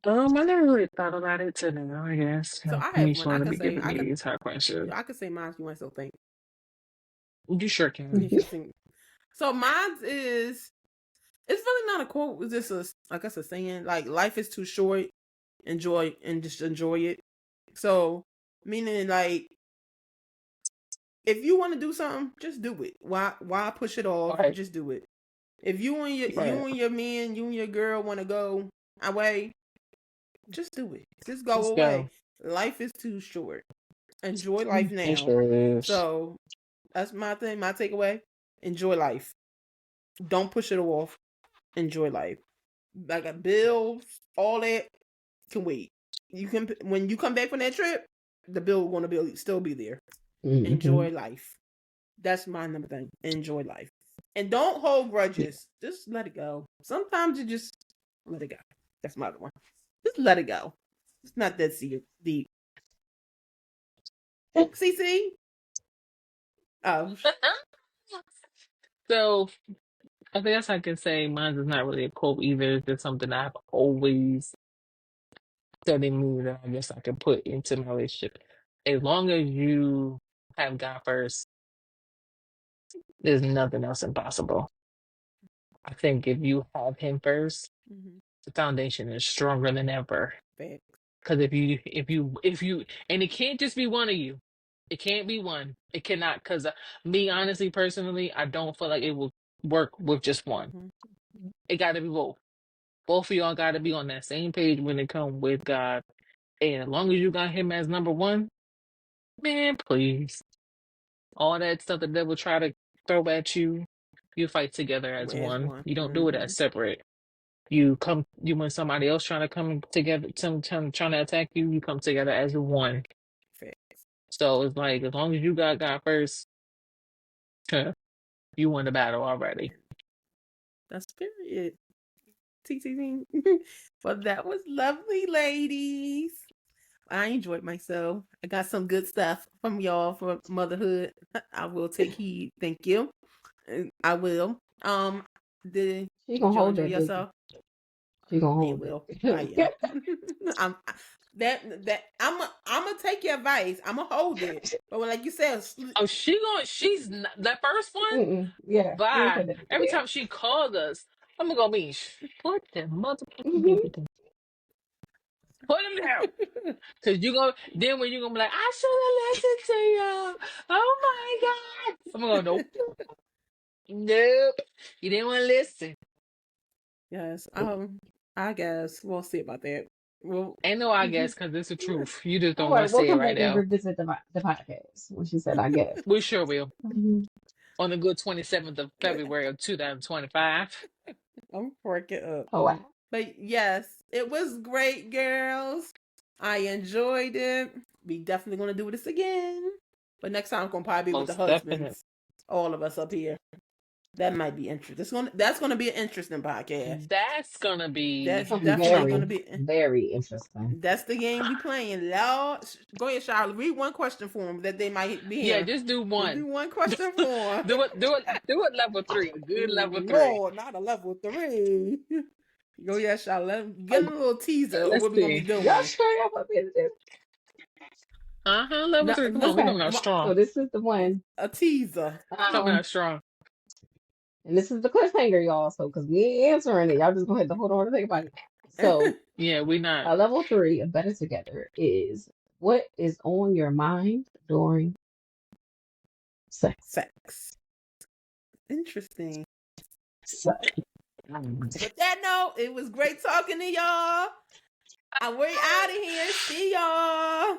I never really thought about it till now, I guess. So I have Me one. want to be giving me these hard questions. I could say mine if you want to still think. You sure can. You should think. So mine is. It's really not a quote. It's just I guess a saying. Like life is too short. Enjoy and just enjoy it. So meaning like if you want to do something, just do it. Why push it off? Right. Just do it. If you and your man, you and your girl want to go away, just do it. Just go Let's away. go. Life is too short. Enjoy life It now. sure is. So that's my thing. My takeaway: enjoy life. Don't push it off. Enjoy life. Like bills, all that can wait. You can when you come back from that trip, the bill going to be still be there. Mm-hmm. Enjoy life. That's my number thing. Enjoy life. And don't hold grudges. Just let it go. Sometimes you just let it go. That's my other one. Just let it go. It's not that deep. CeCe? Oh. So I guess I can say mine is not really a quote either. It's just something I've always said in me that I guess I can put into my relationship. As long as you have God first, there's nothing else impossible. I think if you have Him first, Mm-hmm. the foundation is stronger than ever. Facts. Because if you, and it can't just be one of you. It can't be one. It cannot. Because me, honestly, personally, I don't feel like it will work with just one. Mm-hmm. It got to be both. Both of y'all got to be on that same page when it comes with God. And as long as you got Him as number one, man, please. All that stuff the devil try to throw at you, you fight together as Where's one. one? You don't do it Mm-hmm. as separate. You when somebody else trying to come together, trying to attack you, you come together as one. Facts. So it's like as long as you got God first, you won the battle already. That's period. TTT. But that was lovely, ladies. I enjoyed myself. I got some good stuff from y'all for motherhood. I will take heed. Thank you. I will. Did She gonna y'all hold enjoy that baby. yourself? She gonna Me hold will. I it. am. I'm gonna take your advice. I'm gonna hold it. But like you said, Oh, she's not, that first one. Yeah, you ain't Bye. put that Every there. time she calls us, I'm gonna be put the motherfucking Mm-hmm. baby down. Put him down. Cause you gonna then when you gonna be like, I should have listened to you. Oh my god. I'm gonna go, nope. Nope. You didn't want to listen. yes. I guess we'll see about that. Well, Ain't no I guess because it's the truth. You just Don't don't want worry, to we'll say it come right back and now. revisit the podcast when she said I guess. We sure will. Mm-hmm. On the good 27th of February of 2025. I'm cracking up. Oh wow. But yes, it was great, girls. I enjoyed it. We definitely gonna do this again. But next time it's gonna probably be with the Most definitely. husbands. All of us up here. That might be interesting. That's gonna be an interesting podcast. That's gonna be That's definitely gonna Very, be. very interesting. That's the game we playing. Lord, go ahead, Charlotte. Read one question for them that they might be yeah, hearing. just do Just one. do one question for them. Do it level 3. A good level 3. Lord, not a level 3. Go ahead, Charlotte. Get a little teaser of Let's what we're gonna be see. Y'all doing. sure y'all want me to do? Level No, 3. Come on, we listen, Okay, coming out strong. so this is the one. a teaser. Coming Um, out strong. and this is the cliffhanger, y'all. So, because we ain't answering it, y'all just gonna have to hold on and think about it. So, Yeah, we not. level 3 of Better Together is what is on your mind during sex. Sex. Interesting. Sex. With that note, it was great talking to y'all. We're out of here. See y'all.